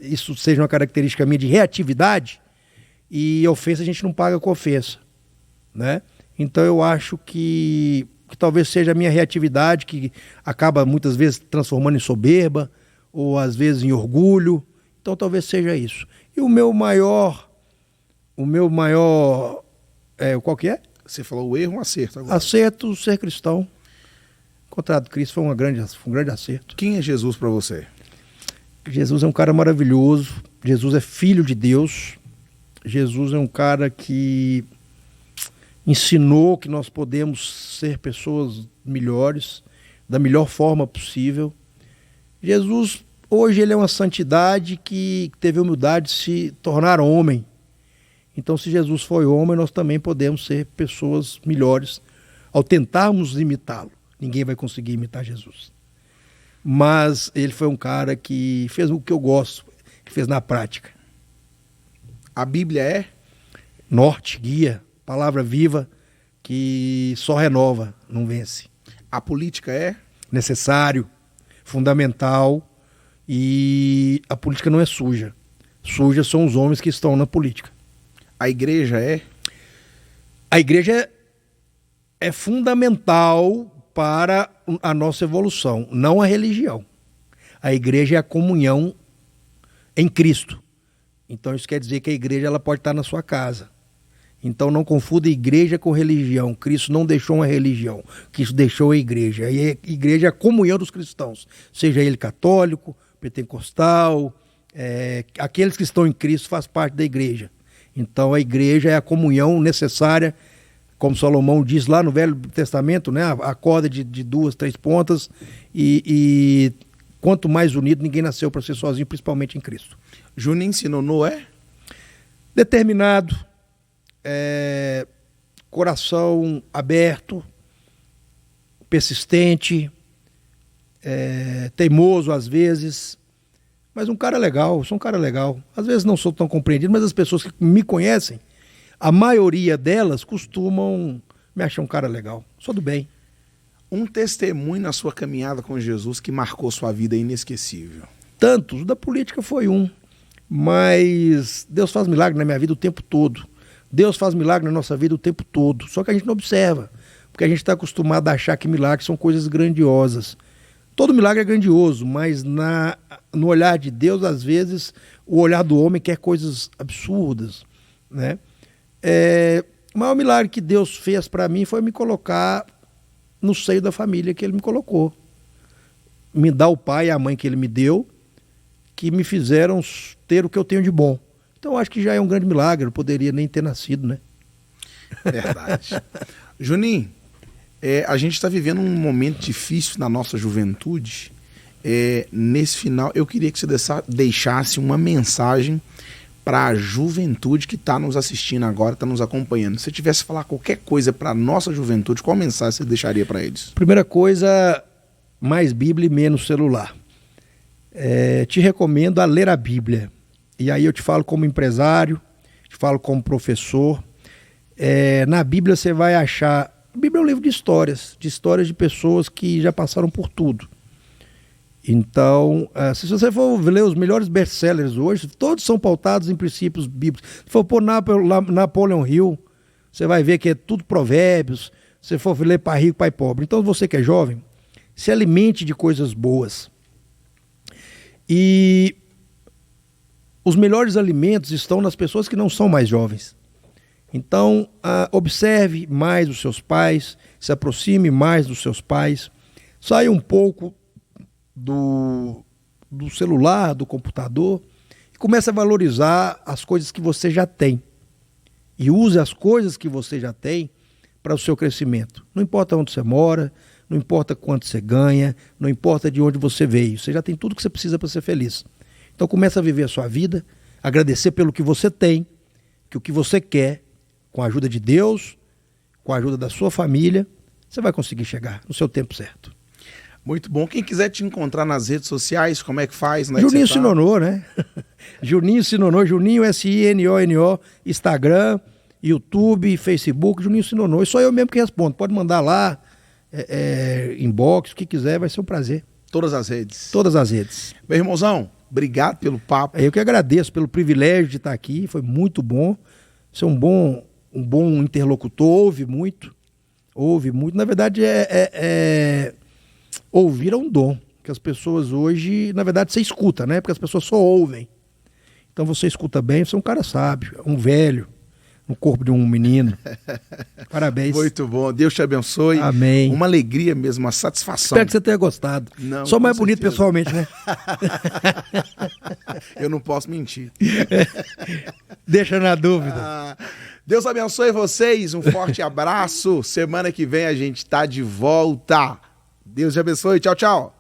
isso seja uma característica minha de reatividade, e ofensa a gente não paga com ofensa, né? Então eu acho que talvez seja a minha reatividade que acaba muitas vezes transformando em soberba, ou às vezes em orgulho. Então talvez seja isso. E o meu maior qual que é? Você falou o erro, um acerto agora. Acerto, ser cristão. Encontrado Cristo foi um grande acerto. Quem é Jesus para você? Jesus é um cara maravilhoso. Jesus é filho de Deus. Jesus é um cara que ensinou que nós podemos ser pessoas melhores, da melhor forma possível. Jesus, hoje, ele é uma santidade que teve a humildade de se tornar homem. Então, se Jesus foi homem, nós também podemos ser pessoas melhores ao tentarmos imitá-lo. Ninguém vai conseguir imitar Jesus. Mas ele foi um cara que fez o que eu gosto, que fez na prática. A Bíblia é? Norte, guia, palavra viva que só renova, não vence. A política é? Necessário, fundamental, e a política não é suja. Suja são os homens que estão na política. A igreja é? A igreja é fundamental para a nossa evolução, não a religião. A igreja é a comunhão em Cristo. Então isso quer dizer que a igreja ela pode estar na sua casa. Então não confunda igreja com religião. Cristo não deixou uma religião, Cristo deixou a igreja. E a igreja é a comunhão dos cristãos, seja ele católico, pentecostal, aqueles que estão em Cristo faz parte da igreja. Então a igreja é a comunhão necessária, como Salomão diz lá no Velho Testamento, né? A corda de 2, 3 pontas, e quanto mais unido, ninguém nasceu para ser sozinho, principalmente em Cristo. Juninho Sinonô é? Determinado, coração aberto, persistente, teimoso às vezes, mas um cara legal, sou um cara legal. Às vezes não sou tão compreendido, mas as pessoas que me conhecem, a maioria delas costumam me achar um cara legal. Sou do bem. Um testemunho na sua caminhada com Jesus que marcou sua vida inesquecível. Tantos, o da política foi um, mas Deus faz milagre na minha vida o tempo todo. Deus faz milagre na nossa vida o tempo todo, só que a gente não observa, porque a gente está acostumado a achar que milagres são coisas grandiosas. Todo milagre é grandioso, mas no olhar de Deus, às vezes, o olhar do homem quer coisas absurdas, né? O maior milagre que Deus fez para mim foi me colocar no seio da família que Ele me colocou. Me dar o pai e a mãe que Ele me deu, que me fizeram ter o que eu tenho de bom. Então acho que já é um grande milagre, eu poderia nem ter nascido, né? Verdade. Juninho, a gente está vivendo um momento difícil na nossa juventude. Nesse final, eu queria que você deixasse uma mensagem para a juventude que está nos assistindo agora, está nos acompanhando. Se você tivesse que falar qualquer coisa para a nossa juventude, qual mensagem você deixaria para eles? Primeira coisa, mais Bíblia e menos celular. Te recomendo a ler a Bíblia. E aí eu te falo como empresário, te falo como professor. Na Bíblia você vai achar... A Bíblia é um livro de histórias de pessoas que já passaram por tudo. Então, se você for ler os melhores best-sellers hoje, todos são pautados em princípios bíblicos. Se for pôr Napoleon Hill, você vai ver que é tudo provérbios. Se for ler Pai Rico, Pai Pobre. Então, você que é jovem, se alimente de coisas boas. E os melhores alimentos estão nas pessoas que não são mais jovens. Então, observe mais os seus pais, se aproxime mais dos seus pais, saia um pouco do celular, do computador, e comece a valorizar as coisas que você já tem. E use as coisas que você já tem para o seu crescimento. Não importa onde você mora, não importa quanto você ganha, não importa de onde você veio. Você já tem tudo que você precisa para ser feliz. Então comece a viver a sua vida, agradecer pelo que você tem, que o que você quer, com a ajuda de Deus, com a ajuda da sua família, você vai conseguir chegar no seu tempo certo. Muito bom. Quem quiser te encontrar nas redes sociais, como é que faz? Juninho Sinonô, né? Juninho Sinonô, Juninho S-I-N-O-N-O, Instagram, YouTube, Facebook, Juninho Sinonô. E sou eu mesmo que respondo. Pode mandar lá, inbox, o que quiser, vai ser um prazer. Todas as redes? Todas as redes. Meu irmãozão, obrigado pelo papo. Eu que agradeço pelo privilégio de estar aqui, foi muito bom. Você é um bom interlocutor, ouve muito. Na verdade, ouvir é um dom, que as pessoas hoje, na verdade, você escuta, né? Porque as pessoas só ouvem. Então você escuta bem, você é um cara sábio, um velho, no corpo de um menino. Parabéns. Muito bom, Deus te abençoe. Amém. Uma alegria mesmo, uma satisfação. Espero que você tenha gostado. Não, sou mais bonito pessoalmente, né? Eu não posso mentir. Deixa na dúvida. Deus abençoe vocês, um forte abraço. Semana que vem a gente tá de volta. Deus te abençoe, tchau, tchau.